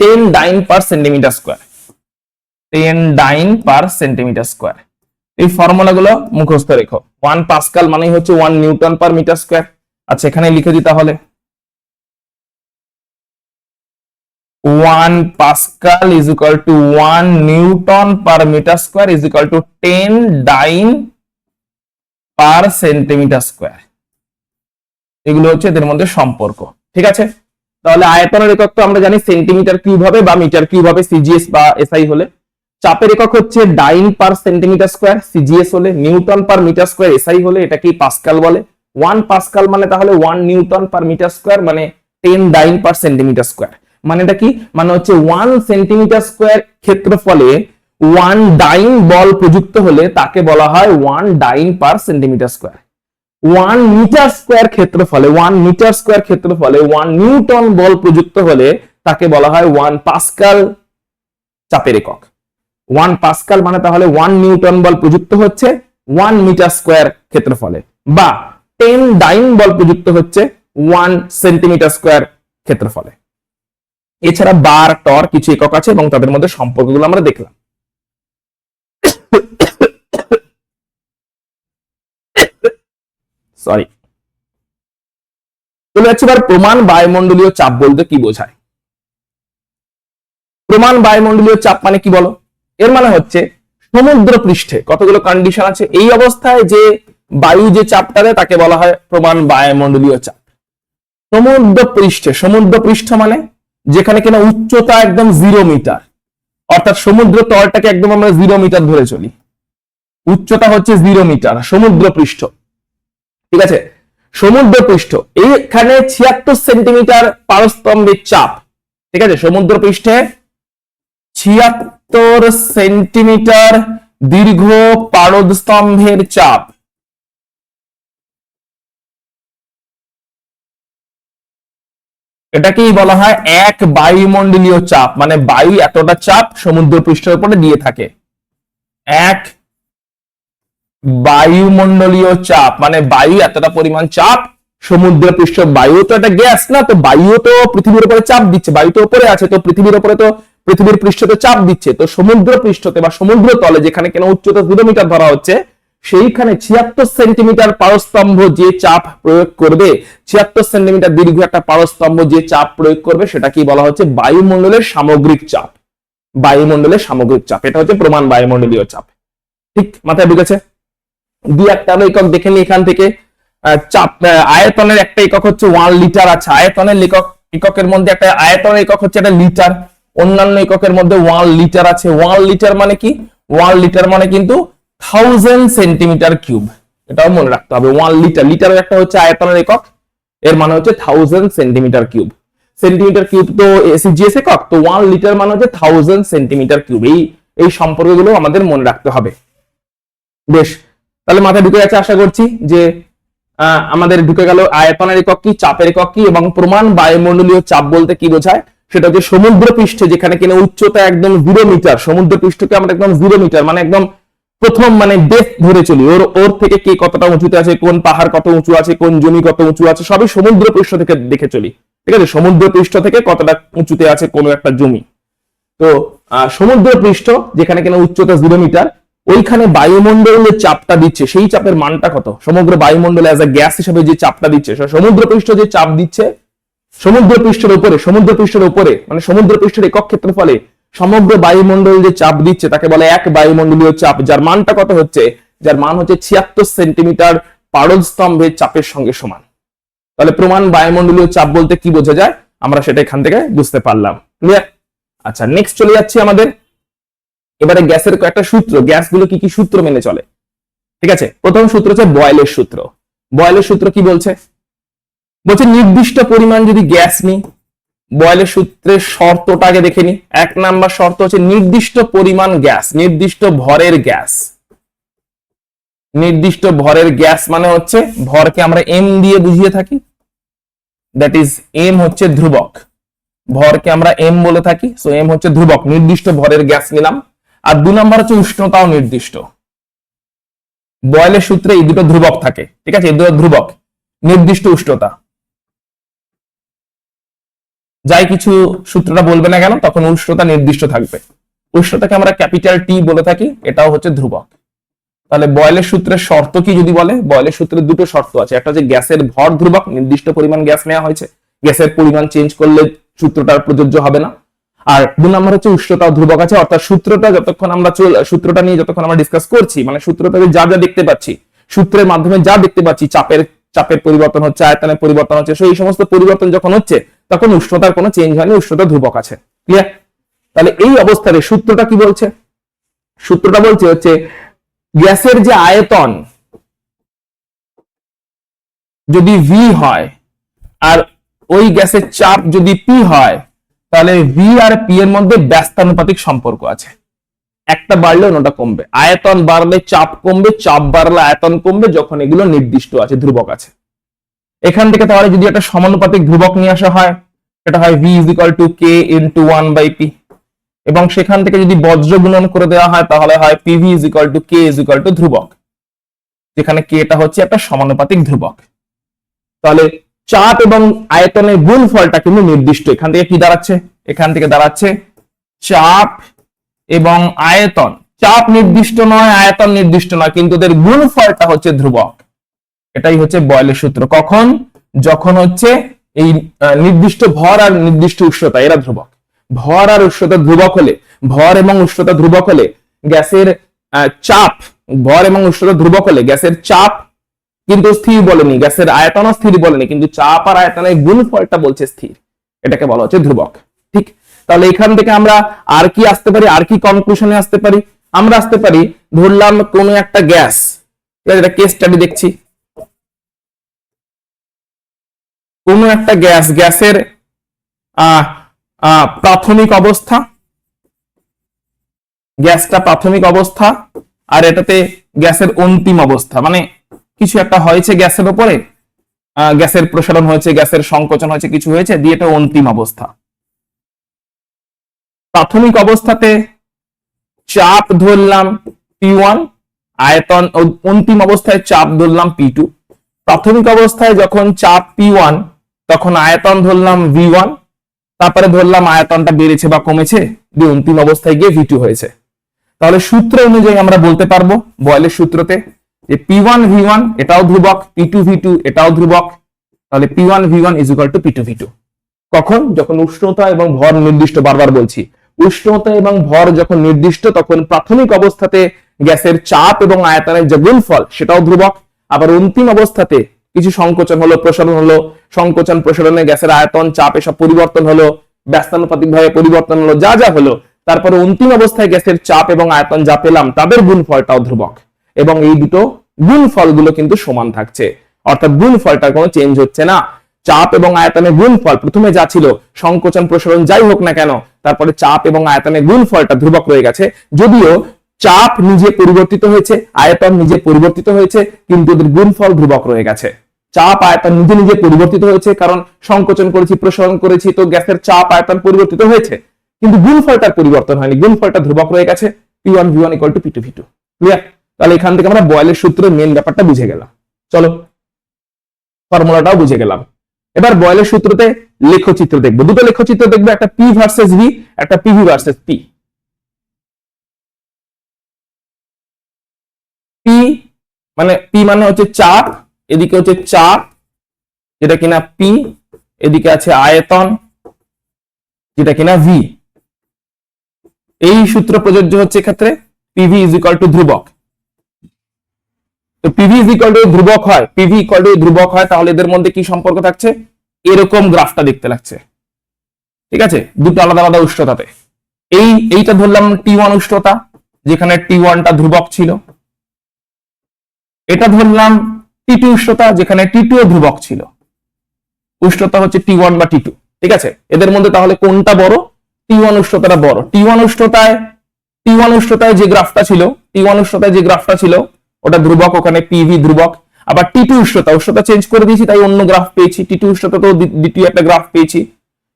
10 dyne per centimetre square, 10 dyne per centimetre square. এই ফর্মুলাগুলো মুখস্থ রেখো। 1 পাস্কাল মানে হচ্ছে 1 নিউটন পার মিটার স্কোয়ার। আচ্ছা, এখানে লিখে দিই তাহলে 1 pascal is equal to 1 newton per metre square is equal to 10 dyne per centimetre square. এগুলো হচ্ছে এদের মধ্যে সম্পর্ক, ঠিক আছে। তাহলে আয়তনের একক তো আমরা জানি সেন্টিমিটার কিউব হবে বা মিটার কিউব হবে সিজিএস বা এসআই হলে। চাপের একক হচ্ছে dyne per centimetre square CGS হলে, newton per metre square SI হলে এটাকে পাস্কাল বলে। 1 পাস্কাল মানে তাহলে 1 নিউটন পার মিটার স্কোয়ার মানে 10 ডাইন পার সেন্টিমিটার স্কোয়ার। মানে এটা কি? মানে হচ্ছে 1 সেন্টিমিটার স্কোয়ার ক্ষেত্রফলে 1 ডাইন বল প্রযুক্ত হলে তাকে বলা হয় 1 dyne per centimetre square. 1 metre square ক্ষেত্রফলে, 1 মিটার স্কোয়ার ক্ষেত্রফলে 1 নিউটন বল প্রযুক্ত হলে তাকে বলা হয় 1 পাস্কাল চাপের একক। 1 পাস্কাল মানে তাহলে 1 নিউটন বল প্রযুক্ত হচ্ছে 1 মিটার স্কোয়ার ক্ষেত্রফলে, বা 10 ডাইন বল প্রযুক্ত হচ্ছে 1 সেন্টিমিটার স্কোয়ার ক্ষেত্রফলে। এছাড়া বার, টর কিছু একক আছে এবং তাদের মধ্যে সম্পর্কগুলো আমরা দেখলাম। সরি, চলে যাচ্ছি এবার প্রমাণ বায়ুমণ্ডলীয় চাপ বলতে কি বোঝায়। প্রমাণ বায়ুমণ্ডলীয় চাপ মানে কি বলো? এর মানে হচ্ছে সমুদ্র পৃষ্ঠে কতগুলো কন্ডিশন আছে, এই অবস্থায় যে বায়ু যে চাপটা দেয় তাকে বলা হয় প্রমাণ বায়ুমণ্ডলীয় চাপ। সমুদ্র পৃষ্ঠে, সমুদ্র পৃষ্ঠ মানে যেখানে কিনা উচ্চতা একদম 0 মিটার, অর্থাৎ সমুদ্র তলটাকে একদম আমরা 0 মিটার ধরে চলি, উচ্চতা হচ্ছে 0 মিটার সমুদ্র পৃষ্ঠ, ঠিক আছে। সমুদ্র পৃষ্ঠ এইখানে 76 সেন্টিমিটার পারস্তম্ভের চাপ, ঠিক আছে। সমুদ্র পৃষ্ঠে 76 সেন্টিমিটার দীর্ঘ পারদস্তম্ভের চাপ এটাকেই বলা হয় এক বায়ুমণ্ডলীয় চাপ, মানে বায়ু এতটা চাপ সমুদ্র পৃষ্ঠের উপরে দিয়ে থাকে। এক বায়ুমণ্ডলীয় চাপ মানে বায়ু এতটা পরিমাণ চাপ সমুদ্র পৃষ্ঠ, বায়ু তো একটা গ্যাস না, তো বায়ু তো পৃথিবীর উপরে চাপ দিচ্ছে, বায়ু তো উপরে আছে, তো পৃথিবীর উপরে তো পৃথিবীর পৃষ্ঠতে চাপ দিচ্ছে, তো সমুদ্র পৃষ্ঠতে বা সমুদ্র তলে যেখানে কেন উচ্চতা 0 মিটার ধরা হচ্ছে সেইখানে 76 সেন্টিমিটার পারস্তম্ভ যে চাপ প্রয়োগ করবে, 76 সেন্টিমিটার দীর্ঘ একটা পারস্তম্ভ যে চাপ প্রয়োগ করবে সেটা কি বলা হচ্ছে বায়ুমণ্ডলের সামগ্রিক চাপ। বায়ুমণ্ডলের সামগ্রিক চাপ, এটা হচ্ছে প্রমাণ বায়ুমণ্ডলীয় চাপ। ঠিক মাথায় ঢুকেছে? দুই একটা একক দেখে নি এখান থেকে। চাপ আয়তনের একটা একক হচ্ছে 1 লিটার আছে, আয়তনের এককের মধ্যে একটা আয়তনের একক হচ্ছে একটা লিটার, অন্যান্য এককের মধ্যে 1 লিটার আছে। 1 লিটার মানে কি? 1 লিটার মানে কিন্তু 1000 সেন্টিমিটার কিউব, এটাও মনে রাখতে হবে। 1 লিটার, লিটারের একটা হচ্ছে আয়তনের একক, এর মানে হচ্ছে 1000 সেন্টিমিটার কিউব। সেন্টিমিটার কিউব তো এসিজিএস একক, তো 1 লিটার মানে হচ্ছে 1000 সেন্টিমিটার কিউব। এই সম্পর্কগুলো আমাদের মনে রাখতে হবে। বেশ, তাহলে মাথায় ঢুকে গেছে আশা করছি যে আমাদের ঢুকে গেল আয়তনের একক কি, চাপের একক কি, এবং প্রমাণ বায়ুমণ্ডলীয় চাপ বলতে কি বোঝায় সেটা হচ্ছে সমুদ্র পৃষ্ঠে যেখানে কিনা উচ্চতা একদম 0 মিটার, সমুদ্র পৃষ্ঠকে আমরা একদম 0 মিটার মানে একদম প্রথম মানে ডেপথ ধরে চলি, ওর থেকে কে কতটা উঁচুতে আছে, কোন পাহাড় কত উঁচু আছে, কোন জমি কত উঁচু আছে, সবই সমুদ্র পৃষ্ঠ থেকে দেখে চলি। ঠিক আছে, সমুদ্র পৃষ্ঠ থেকে কতটা উঁচুতে আছে কোনো একটা জমি। তো সমুদ্র পৃষ্ঠ যেখানে কিনা উচ্চতা 0 মিটার, ওইখানে বায়ুমণ্ডলের চাপটা দিচ্ছে, সেই চাপের মানটা কত? সমগ্র বায়ুমণ্ডলে অ্যাজ আ গ্যাস হিসেবে যে চাপটা দিচ্ছে, সমুদ্র পৃষ্ঠ যে চাপ দিচ্ছে সমুদ্র পৃষ্ঠের উপরে, সমুদ্র পৃষ্ঠের উপরে মানে সমুদ্র পৃষ্ঠের একক ক্ষেত্রফলে সমগ্র বায়ুমণ্ডল যে চাপ দিচ্ছে তাকে বলে এক বায়ুমণ্ডলীয় চাপ, যার মানটা কত হচ্ছে? যার মান হচ্ছে 76 সেন্টিমিটার পারদস্তম্ভের চাপের সঙ্গে সমান। তাহলে প্রমাণ বায়ুমণ্ডলীয় চাপ বলতে কি বোঝা যায় আমরা সেটা এখান থেকে বুঝতে পারলাম। ক্লিয়ার? আচ্ছা, নেক্সট চলে যাচ্ছি আমাদের এবারে গ্যাসের কয়েকটা সূত্র, গ্যাসগুলো কি কি সূত্র মেনে চলে। ঠিক আছে, প্রথম সূত্র হচ্ছে বয়েলের সূত্র। বয়েলের সূত্র কি বলছে? বলছে নির্দিষ্ট পরিমাণ যদি গ্যাস নিই, বয়েলের সূত্রের শর্তটা আগে দেখে নি। 1 নাম্বার শর্ত হচ্ছে নির্দিষ্ট পরিমাণ গ্যাস, নির্দিষ্ট ভরের গ্যাস। নির্দিষ্ট ভরের গ্যাস মানে হচ্ছে ভরকে আমরা এম দিয়ে বুঝিয়ে থাকি, দ্যাট ইজ এম হচ্ছে ধ্রুবক, ভরকে আমরা এম বলে থাকি, সো এম হচ্ছে ধ্রুবক, নির্দিষ্ট ভরের গ্যাস নিলাম। আর 2 নাম্বার হচ্ছে উষ্ণতাও নির্দিষ্ট। বয়েলের সূত্রে এই দুটো ধ্রুবক থাকে, ঠিক আছে, এই দুটো ধ্রুবক, নির্দিষ্ট উষ্ণতা, যাই কিছু সূত্রটা বলবে না কেন তখন উষ্ণতা নির্দিষ্ট থাকবে। উষ্ণতাকে আমরা ক্যাপিটাল টি বলে থাকি, এটাও হচ্ছে ধ্রুবক। তাহলে বয়েলের সূত্রের শর্ত কি যদি বলে, বয়েলের সূত্রের দুটো শর্ত আছে, একটা হচ্ছে গ্যাসের ভর ধ্রুবক, নির্দিষ্ট পরিমাণ গ্যাস নেওয়া হয়েছে, গ্যাসের পরিমাণ চেঞ্জ করলে সূত্রটার প্রযোজ্য হবে না। আর 2 নম্বর হচ্ছে উষ্ণতা ধ্রুবক আছে, অর্থাৎ সূত্রটা যতক্ষণ আমরা সূত্রটা নিয়ে যতক্ষণ আমরা ডিসকাস করছি, মানে সূত্রটাকে যা যা দেখতে পাচ্ছি, সূত্রের মাধ্যমে যা দেখতে পাচ্ছি, চাপের পরিবর্তন হচ্ছে, আয়তনের পরিবর্তন হচ্ছে, সেই সমস্ত পরিবর্তন যখন হচ্ছে তখন উষ্ণতার কোনো চেঞ্জ হয়নি, উষ্ণতা ধ্রুবক আছে। ক্লিয়ার? তাহলে এই অবস্থায় সূত্রটা কি বলছে? সূত্রটা বলছে হচ্ছে গ্যাসের যে আয়তন যদি ভি হয় আর ওই গ্যাসের চাপ যদি পি হয়, তাহলে ভি আর পি এর মধ্যে ব্যস্তানুপাতিক সম্পর্ক আছে, একটা বাড়লে অন্যটা কমবে, আয়তন বাড়লে চাপ কমবে, চাপ বাড়লে আয়তন কমবে, যখন এগুলো নির্দিষ্ট আছে, ধ্রুবক আছে। এখান থেকে তাহলে যদি একটা সমানুপাতিক ধ্রুবক নিয়ে আসা হয়, এটা হয় v is equal to k into 1 by p, এবং সেখান থেকে যদি বজ্র গুণন করে দেওয়া হয় তাহলে হয় pv is equal to k is equal to ধ্রুবক, যেখানে k টা হচ্ছে একটা সমানুপাতিক ধ্রুবক। তাহলে চাপ এবং আয়তনের গুণফলটা কিন্তু নির্দিষ্ট। এখান থেকে কি দাঁড়াচ্ছে? এখান থেকে দাঁড়াচ্ছে চাপ এবং আয়তন, চাপ নির্দিষ্ট নয়, আয়তন নির্দিষ্ট নয়, কিন্তু ওদের গুণফলটা হচ্ছে ধ্রুবক। এটাই হচ্ছে বয়েলের সূত্র। কখন? যখন হচ্ছে এই নির্দিষ্ট ভর আর নির্দিষ্ট উষ্ণতা এরা ধ্রুবক। ভর আর উষ্ণতা ধ্রুবক হলে, ভর এবং উষ্ণতা ধ্রুবক হলে গ্যাসের চাপ, ভর এবং উষ্ণতা ধ্রুবক হলে গ্যাসের চাপ কিন্তু স্থির বলেনি, গ্যাসের আয়তনও স্থির বলেনি, কিন্তু চাপ আর আয়তনের গুণফলটা বলছে স্থির, এটাকে বলা হচ্ছে ধ্রুবক। ঠিক? তাহলে এখান থেকে আমরা আর কি আসতে পারি, আর কি কনক্লুশনে আসতে পারি? আমরা আসতে পারি, ধরলাম কোন একটা গ্যাস, এটা কেস স্টাডি দেখছি, কোন একটা গ্যাসের প্রাথমিক অবস্থা, গ্যাসটা প্রাথমিক অবস্থা, আর এটাতে গ্যাসের অন্তিম অবস্থা, মানে কিছু একটা হয়েছে গ্যাসের উপরে, গ্যাসের প্রসারণ হয়েছে, গ্যাসের সংকোচন হয়েছে, কিছু হয়েছে, দিয়ে এটা অন্তিম অবস্থা। প্রাথমিক অবস্থাতে চাপ ধরলাম P1, আয়তন অন্তিম অবস্থায় চাপ ধরলাম P2। প্রাথমিক অবস্থায় যখন চাপ P1 তখন আয়তন ধরলাম V1, তারপরে ধরলাম আয়তনটা বেড়েছে বা কমেছে, দিয়ে অন্তিম অবস্থায় গিয়ে V2 হয়েছে। তাহলে সূত্র অনুযায়ী আমরা বলতে পারবো বয়েলের সূত্রতে যে P1 V1 এটাও ধ্রুবক, P2 V2 এটাও ধ্রুবক, তাহলে P1 V1 is equal two P2 V2। কখন? যখন উষ্ণতা এবং ভর নির্দিষ্ট, বারবার বলছি, উষ্ণতা এবং ভর যখন নির্দিষ্ট, তখন প্রাথমিক অবস্থাতে গ্যাসের চাপ এবং আয়তনের যে গুণফল সেটাও ধ্রুবক, আবার অন্তিম অবস্থাতে কিছু সংকোচন হলো, প্রসারণ হলো, সংকোচন প্রসারণে গ্যাসের আয়তন চাপ এসব পরিবর্তন হলো, ব্যস্তানুপাতিক ভাবে পরিবর্তন হলো, যা যা হলো, তারপরে অন্তিম অবস্থায় গ্যাসের চাপ এবং আয়তন যা পেলাম তাদের গুণফলটাও ধ্রুবক, এবং এই দুটো গুণফলগুলো কিন্তু সমান থাকছে, অর্থাৎ গুণফলটার কোনো চেঞ্জ হচ্ছে না। চাপ এবং আয়তনের গুণফল প্রথমে যা ছিল, সংকোচন প্রসারণ যাই হোক না কেন, তারপরে চাপ এবং আয়তনের গুণফলটা ধ্রুবক রয়ে গেছে, যদিও চাপ নিজে পরিবর্তিত হয়েছে, আয়তন নিজে পরিবর্তিত হয়েছে, কিন্তু এদের গুণফল ধ্রুবক রয়ে গেছে। চাপ আয়তন নিজে নিজে পরিবর্তিত হয়েছে, কারণ সংকোচন করেছি, প্রসারণ করেছি, তো গ্যাসের চাপ আয়তন পরিবর্তিত হয়েছে, কিন্তু গুণফলটার পরিবর্তন হয়নি, গুণফলটা ধ্রুবক রয়ে গেছে, P1 V1 equal to P2 V2। Clear? তাহলে এখান থেকে আমরা বয়েলের সূত্রের মেন ব্যাপারটা বুঝে গেলাম। চলো ফর্মুলাটাও বুঝে গেলাম। এবার বয়েলের সূত্রতে লেখচিত্র দেখবো, দুটো লেখচিত্র দেখবো, একটা P ভার্সেস V, একটা PV ভার্সেস P। P মানে হচ্ছে চাপ, এদিকে হচ্ছে চাপ যেটা কিনা P, এদিকে আছে আয়তন যেটা কিনা V। এই সূত্র প্রযোজ্য হচ্ছে ক্ষেত্রে PV ইজ ইকুয়াল টু ধ্রুবক। তো PV ইজ ইকুয়াল টু ধ্রুবক হয়, PV ইকুয়াল টু ধ্রুবক হয়, তাহলে এদের মধ্যে কি সম্পর্ক থাকছে? এরকম গ্রাফটা দেখতে লাগছে, ঠিক আছে, দুটো আলাদা আলাদা উষ্ণতাতে। এইটা ধরলাম T1 উষ্ণতা, যেখানে T1টা ধ্রুবক ছিল। এটা ধরলাম T2 উষ্ণতা, যেখানে T2 ধ্রুবক ছিল। উষ্ণতা হচ্ছে T1 বা T2, ঠিক আছে। এদের মধ্যে তাহলে কোনটা বড়? T1 উষ্ণতাটা বড়। T1 উষ্ণতায় যে গ্রাফটা ছিল, ওটা ধ্রুবক, ওখানে PV ধ্রুবক। আবার T2 উষ্ণতা চেঞ্জ করে দিয়েছি, তাই অন্য গ্রাফ পেয়েছি। T2 উষ্ণতা তো দ্বিতীয় একটা গ্রাফ পেয়েছি,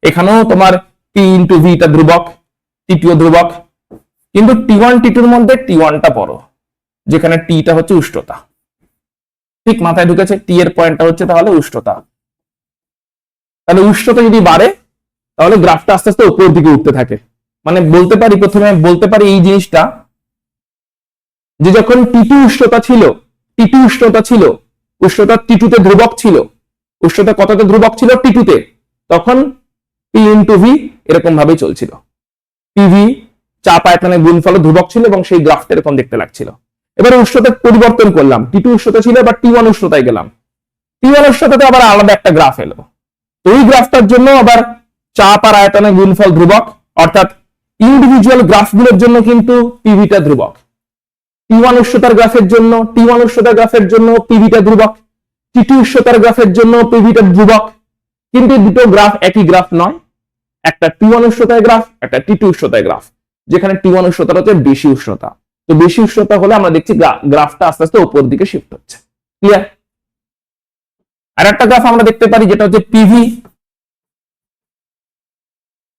এখানেও তোমার P ইন্টু V টা ধ্রুবক, T2 ধ্রুবক, কিন্তু T1 T2 এর মধ্যে T1টা বড়, যেখানে T টা হচ্ছে উষ্ণতা। ঠিক মাথায় ঢুকেছে? T এর পয়েন্টটা হচ্ছে তাহলে উষ্ণতা। তাহলে উষ্ণতা যদি বাড়ে তাহলে গ্রাফটা আস্তে আস্তে উপরের দিকে উঠতে থাকে। মানে প্রথমে বলতে পারি এই জিনিসটা, যে যখন T2 উষ্ণতা ছিল, উষ্ণতা T2 তে ধ্রুবক ছিল, উষ্ণতা কততে ধ্রুবক ছিল? T2 তে, তখন P ইন্টু V এরকম ভাবেই চলছিল। PV চাপ আয়তনের গুণফল ধ্রুবক ছিল, এবং সেই গ্রাফটা এরকম দেখতে লাগছিল। এবারে উষ্ণতা পরিবর্তন করলাম, T2 উষ্ণতা ছিল, এবার T1 উষ্ণতায় গেলাম, T1 উষ্ণতাতে আবার আলাদা একটা গ্রাফ এলো। ওই গ্রাফটার জন্য আবার চাপ আর আয়তনের গুণফল ধ্রুবক, অর্থাৎ ইন্ডিভিজুয়াল গ্রাফগুলোর জন্য কিন্তু PVটা ধ্রুবক। T1 উষ্ণতার গ্রাফের জন্য PVটা ধ্রুবক, T2 উষ্ণতার গ্রাফের জন্য PVটা ধ্রুবক, কিন্তু দুটো গ্রাফ একই গ্রাফ নয়, একটা T1 উষ্ণতায় গ্রাফ, একটা T2 উষ্ণতায় গ্রাফ, যেখানে T1 উষ্ণতাটা হচ্ছে বেশি উষ্ণতা। তো বেশি উষ্ণতা হলে আমরা দেখছি গ্রাফটা আস্তে আস্তে উপর দিকে শিফট হচ্ছে। ক্লিয়ার? আর একটা গ্রাফ আমরা দেখতে পারি, যেটা হচ্ছে PV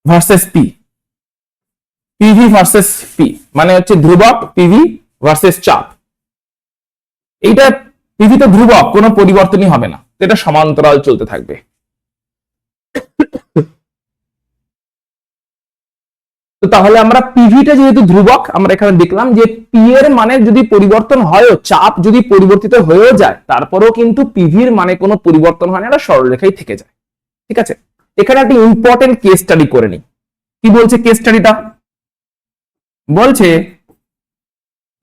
ভার্সেস P, মানে হচ্ছে ধ্রুবক PV ভার্সেস চাপ। এইটা PV তো ধ্রুবক, কোনো পরিবর্তনই হবে না, এটা সমান্তরাল চলতে থাকবে। তো তাহলে আমরা PVটা যেহেতু ধ্রুবক, আমরা এখানে দেখলাম যে P এর মানে যদি পরিবর্তন হয়ও, চাপ যদি পরিবর্তিত হয়েও যায়, তারপরেও কিন্তু PV এর মানে কোনো পরিবর্তন হয় না, এটা সরলরেখায় থেকে যায়। ঠিক আছে, এখানে একটা ইম্পর্টেন্ট কেস স্টাডি করে নিই। কি বলছে কেস স্টাডিটা? বলছে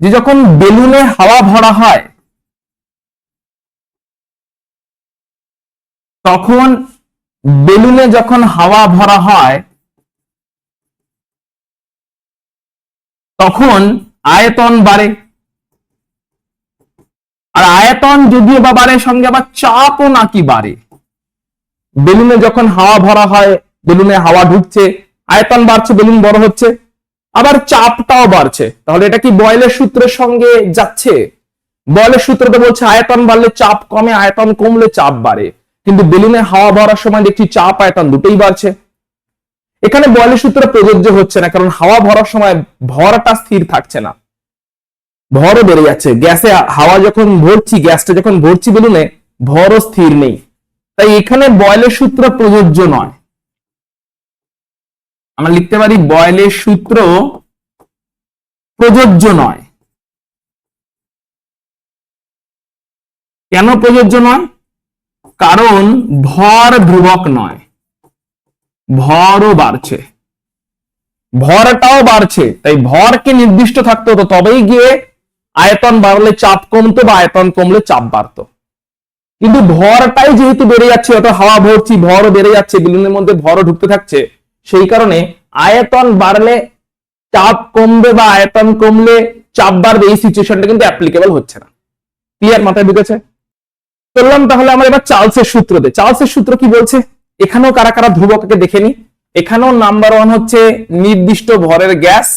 যে যখন বেলুনে হাওয়া ভরা হয়, তখন বেলুনে যখন হাওয়া ভরা হয় তখন আয়তন বাড়ে, আর আয়তন যদিও বা বাড়ে, সঙ্গে আবার চাপও নাকি বাড়ে। বেলুনে যখন হাওয়া ভরা হয়, বেলুনে হাওয়া ঢুকছে, আয়তন বাড়ছে, বেলুন বড় হচ্ছে, আবার চাপটাও বাড়ছে, তাহলে এটা কি বয়েলের সূত্রের সঙ্গে যাচ্ছে? বয়েলের সূত্রতে বলছে আয়তন বাড়লে চাপ কমে, আয়তন কমলে চাপ বাড়ে, কিন্তু বেলুনে হাওয়া ভরার সময় দেখছি চাপ আয়তন দুটোই বাড়ছে। এখানে বয়েলের সূত্র প্রযোজ্য হচ্ছে না, কারণ হাওয়া ভরার সময় ভরটা স্থির থাকছে না, ভরও বেড়ে যাচ্ছে। গ্যাসে হাওয়া যখন ভরছি, গ্যাসটা যখন ভরছি বেলুনে, ভরও স্থির নেই, তাই এখানে বয়েলের সূত্র প্রযোজ্য নয়। আমরা লিখতে পারি বয়েলের সূত্র প্রযোজ্য নয়। কেন প্রযোজ্য নয়? কারণ ভর ধ্রুবক নয়, ভরও বাড়ছে, ভরটাও বাড়ছে, তাই ভরকে নির্দিষ্ট থাকতে হতো, তবেই গিয়ে আয়তন বাড়লে চাপ কমতো বা আয়তন কমলে চাপ বাড়তো। কিন্তু ভরটাই যেহেতু বেড়ে যাচ্ছে, অত হাওয়া ভরছি, ভরও বেড়ে যাচ্ছে, বেলুনের মধ্যে ভরও ঢুকতে থাকছে, সেই কারণে আয়তন বাড়লে চাপ কমবে বা আয়তন কমলে চাপ বাড়বে, এই সিচুয়েশনটা কিন্তু অ্যাপ্লিকেবল হচ্ছে না। ক্লিয়ার? মাথায় ঢুকেছে? চললাম তাহলে আমরা এবার চার্লসের সূত্রতে। চার্লসের সূত্র কি বলছে? এখানেও কারা কারা ধ্রুবককে দেখে নি। এখানেও নাম্বার ওয়ান হচ্ছে নির্দিষ্ট ভরের গ্যাস,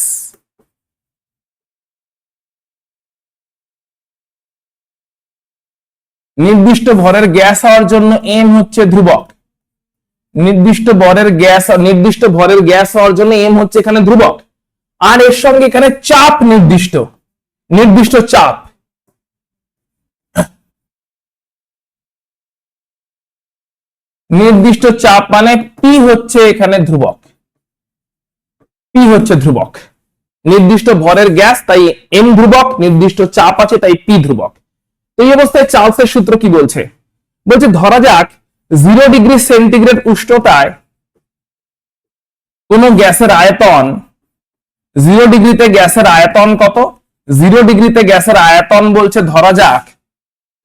নির্দিষ্ট ভরের গ্যাস হওয়ার জন্য এম হচ্ছে ধ্রুবক, নির্দিষ্ট ভরের গ্যাস হওয়ার জন্য এম হচ্ছে এখানে ধ্রুবক, আর এর সঙ্গে এখানে চাপ নির্দিষ্ট চাপ, নির্দিষ্ট চাপ মানে পি হচ্ছে এখানে ধ্রুবক, পি হচ্ছে ধ্রুবক। নির্দিষ্ট ভরের গ্যাস, তাই এম ধ্রুবক, নির্দিষ্ট চাপ আছে তাই পি ধ্রুবক। এই অবস্থায় চার্লসের সূত্র কি বলছে? বলছে ধরা যাক 0 ডিগ্রি সেন্টিগ্রেড উষ্ণতায় কোন গ্যাসের আয়তন, 0 ডিগ্রিতে গ্যাসের আয়তন কত? 0 ডিগ্রিতে গ্যাসের আয়তন বলছে ধরা যাক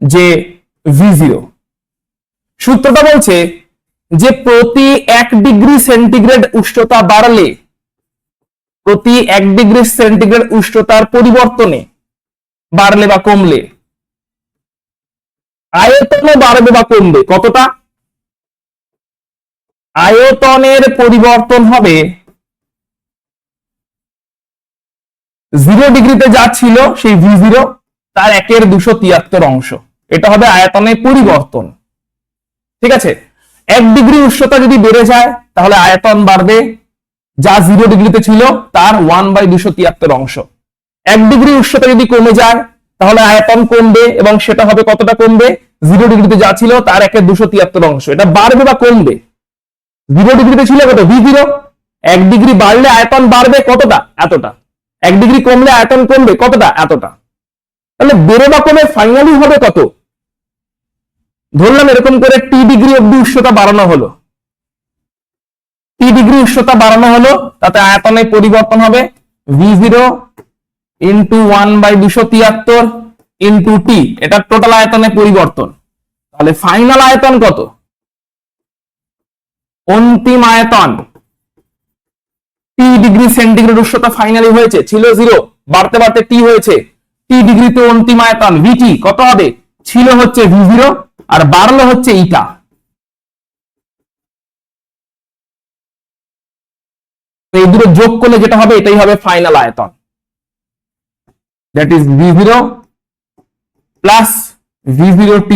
যে V0। সূত্রটা বলছে যে প্রতি 1 ডিগ্রি সেন্টিগ্রেড উষ্ণতা বাড়লে, প্রতি 1 ডিগ্রি সেন্টিগ্রেড উষ্ণতার পরিবর্তনে বাড়লে বা কমলে আয়তনও বাড়বে বা কমবে। কতটা? আয়তনের পরিবর্তন হবে 0 ডিগ্রিতে যা ছিল সেই V0 তার 1/273 অংশ, এটা হবে আয়তনের পরিবর্তন। ঠিক আছে? 1 ডিগ্রি উষ্ণতা যদি বেড়ে যায় তাহলে আয়তন বাড়বে যা 0 ডিগ্রিতে ছিল তার 1/273 অংশ। 1 ডিগ্রি উষ্ণতা যদি কমে যায় তাহলে আয়তন কমবে, এবং সেটা হবে কতটা কমবে? 0 ডিগ্রিতে যা ছিল তার 1/273 অংশ। এটা বাড়বে বা কমবে? 0 ডিগ্রিতে ছিল কত? V0। 1 ডিগ্রি বাড়লে আয়তন বাড়বে কতটা? এতটা। 1 ডিগ্রি কমলে আয়তন কমবে কতটা? এতটা। তাহলে বেড়ে বা কমে ফাইনালি হবে কত? ধরলাম এরকম করে টি ডিগ্রি অব্দি উষ্ণতা বাড়ানো হলো, টি ডিগ্রি উষ্ণতা বাড়ানো হলো, তাতে আয়তনের পরিবর্তন হবে V0 ইন্টু 1/273 ইন্টু টি, এটা টোটাল আয়তনের পরিবর্তন। তাহলে ফাইনাল আয়তন কত? অন্তিম আয়তন টি ডিগ্রি সেন্টিগ্রেড উষ্ণতা ফাইনালি হয়েছে, ছিল 0, বাড়তে বাড়তে টি হয়েছে, টি ডিগ্রিতে অন্তিম আয়তন ভিটি কত হবে? ছিল হচ্ছে V0 আর বাড়লো হচ্ছে ইটা। এই দুটো যোগ করলে যেটা হবে এটাই হবে ফাইনাল আয়তন, that is V0 plus V0T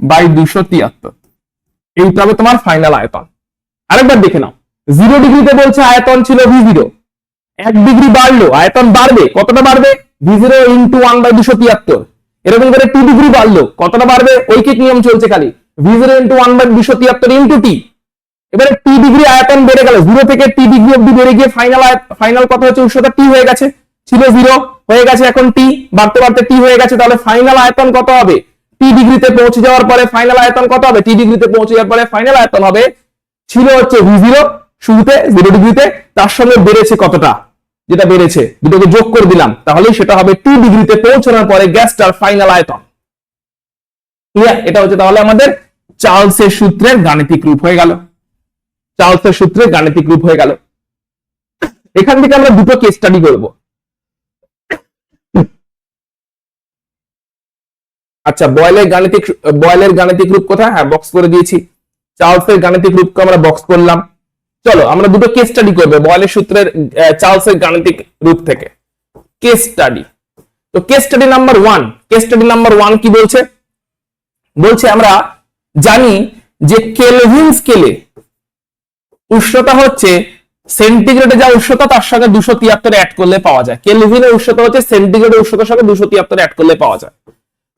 by 273, এইটা হবে তোমার ফাইনাল আয়তন। আরেকবার দেখে নাও, 0 ডিগ্রিতে বলছে আয়তন ছিল V0, 1 ডিগ্রি বাড়লো আয়তন বাড়বে, কতটা বাড়বে? V0 into 1/273। এরকম করে 2 ডিগ্রি বাড়লো, কতটা বাড়বে? ঐকিক নিয়ম চলছে খালি, V0 ইন্টু 1/273 ইন্টু টি। এবারে টি ডিগ্রি আয়তন বেড়ে গেল, 0 থেকে টি ডিগ্রি অব্দি বেড়ে গিয়ে ফাইনাল কত হচ্ছে? উষ্ণতা টি হয়ে গেছে, ছিল 0 হয়ে গেছে এখন টি, বাড়তে বাড়তে টি হয়ে গেছে, তাহলে ফাইনাল আয়তন কত হবে? টি ডিগ্রিতে পৌঁছে যাওয়ার পরে ফাইনাল আয়তন কত হবে? টি ডিগ্রিতে পৌঁছে যাওয়ার পরে ফাইনাল আয়তন হবে, ছিল হচ্ছে V0 শুরুতে 0 ডিগ্রিতে, তার সঙ্গে বেড়েছে কতটা? যেটা বেড়েছে দুটোকে যোগ করে দিলাম, তাহলেই সেটা হবে 2 ডিগ্রিতে পৌঁছানোর পরে গ্যাসটার ফাইনাল আয়তন। ক্লিয়ার? এটা হচ্ছে তাহলে আমাদের চার্লসের সূত্রের গাণিতিক রূপ হয়ে গেল, চার্লসের সূত্রের গাণিতিক রূপ হয়ে গেল। এখান থেকে আমরা দুটো কেস স্টাডি করব। আচ্ছা, বয়েলের গাণিতিক রূপ কোথায়? হ্যাঁ, বক্স করে দিয়েছি। চার্লসের গাণিতিক রূপকে আমরা বক্স করলাম। চলো আমরা দুটো কেস স্টাডি করবো বয়েলের সূত্রের চার্লসের গাণিতিক রূপ থেকে। Case study. তো case study number 1, case study number 1 কি বলছে? বলছে আমরা জানি যে কেলভিন স্কেলে উষ্ণতা হচ্ছে সেন্টিগ্রেডে যা উষ্ণতা তার সঙ্গে 273 অ্যাড করলে পাওয়া যায়। কেলভিনের উষ্ণতা হচ্ছে সেন্টিগ্রেডের উষ্ণতার সঙ্গে 273 অ্যাড করলে পাওয়া যায়।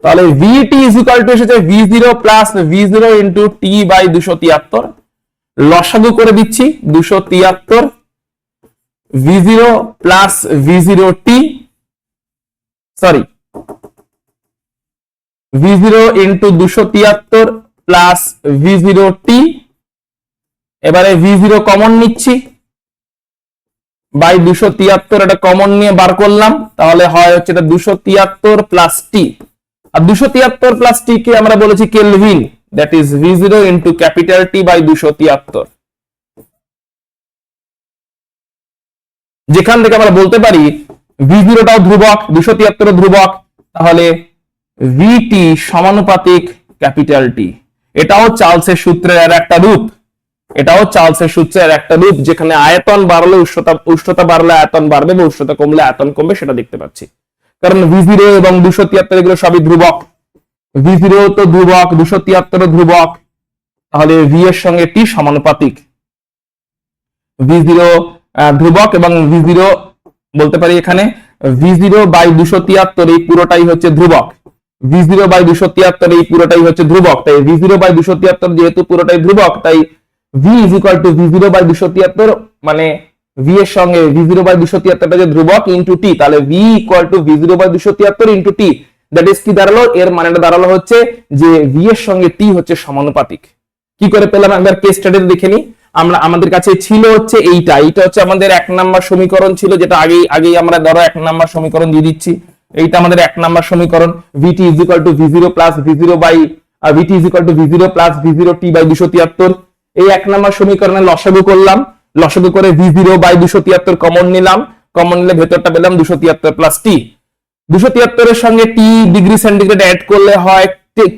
তাহলে VT ইজ ইকুয়াল টু এসেছে V0 plus V0 into T by 273। লসাগু করে দিচ্ছি 273 V0 প্লাস V0 টি, sorry V0 into 273 plus V0 টি। এবারে V0 কমন নিচ্ছি বাই 273, এটা কমন নিয়ে বার করলাম, তাহলে হয় হচ্ছে এটা 273 প্লাস টি। আর 273 প্লাস টি কে আমরা বলেছি kelvin, that is V0 into capital T by 273। যেখান থেকে আমরা বলতে পারি V0 টাও ধ্রুবক, 273 ধ্রুবক, তাহলে VT সমানুপাতিক ক্যাপিটাল টি। এটাও চার্লসের সূত্রের আর একটা রূপ, এটাও চার্লসের সূত্রের একটা রূপ, যেখানে আয়তন বাড়লে উষ্ণতা বাড়লে আয়তন বাড়বে এবং উষ্ণতা কমলে আয়তন কমবে, সেটা দেখতে পাচ্ছি। কারণ V0 এবং 273 এগুলো সবই ধ্রুবক, V0 তো ধ্রুবক, 273 ধ্রুবক, তাহলে V এর সঙ্গে টি সমানুপাতিক। V0 ধ্রুবক এবং V0 বলতে পারি এখানে V0 বাই 273 এই পুরোটাই হচ্ছে ধ্রুবক, V0 বাই 273 এই পুরোটাই হচ্ছে ধ্রুবক। তাই V0 বাই 273 যেহেতু পুরোটাই ধ্রুবক, তাই V is equal to V0 by 273, মানে V এর সঙ্গে V0 বাই 273 যে ধ্রুবক ইন্টু টি, তাহলে V equal to V0 by 273 into T. That is কি দাঁড়ালো? এর মানেটা দাঁড়ালো হচ্ছে যে V এর সঙ্গে টি হচ্ছে সমানুপাতিক। কি করে পেলাম একবার কেস স্টাডিতে দেখে নি। আমাদের কাছে ছিল হচ্ছে এইটা হচ্ছে আমাদের 1 নাম্বার সমীকরণ ছিল, যেটা আগেই আমরা ধরো 1 নাম্বার সমীকরণ দিয়ে দিচ্ছি। এইটা আমাদের 1 নাম্বার সমীকরণ। VT is equal to V0 plus V0 by VT is equal to V0 plus V0 T by 273। এই 1 নাম্বার সমীকরণে লসাগু করলাম, লসাগু করে V0 বাই 273 কমন নিলাম, কমন নিলে ভেতরটা পেলাম 273 প্লাস টি। 273 এর সঙ্গে টি ডিগ্রি সেন্টিগ্রেড অ্যাড করলে হয়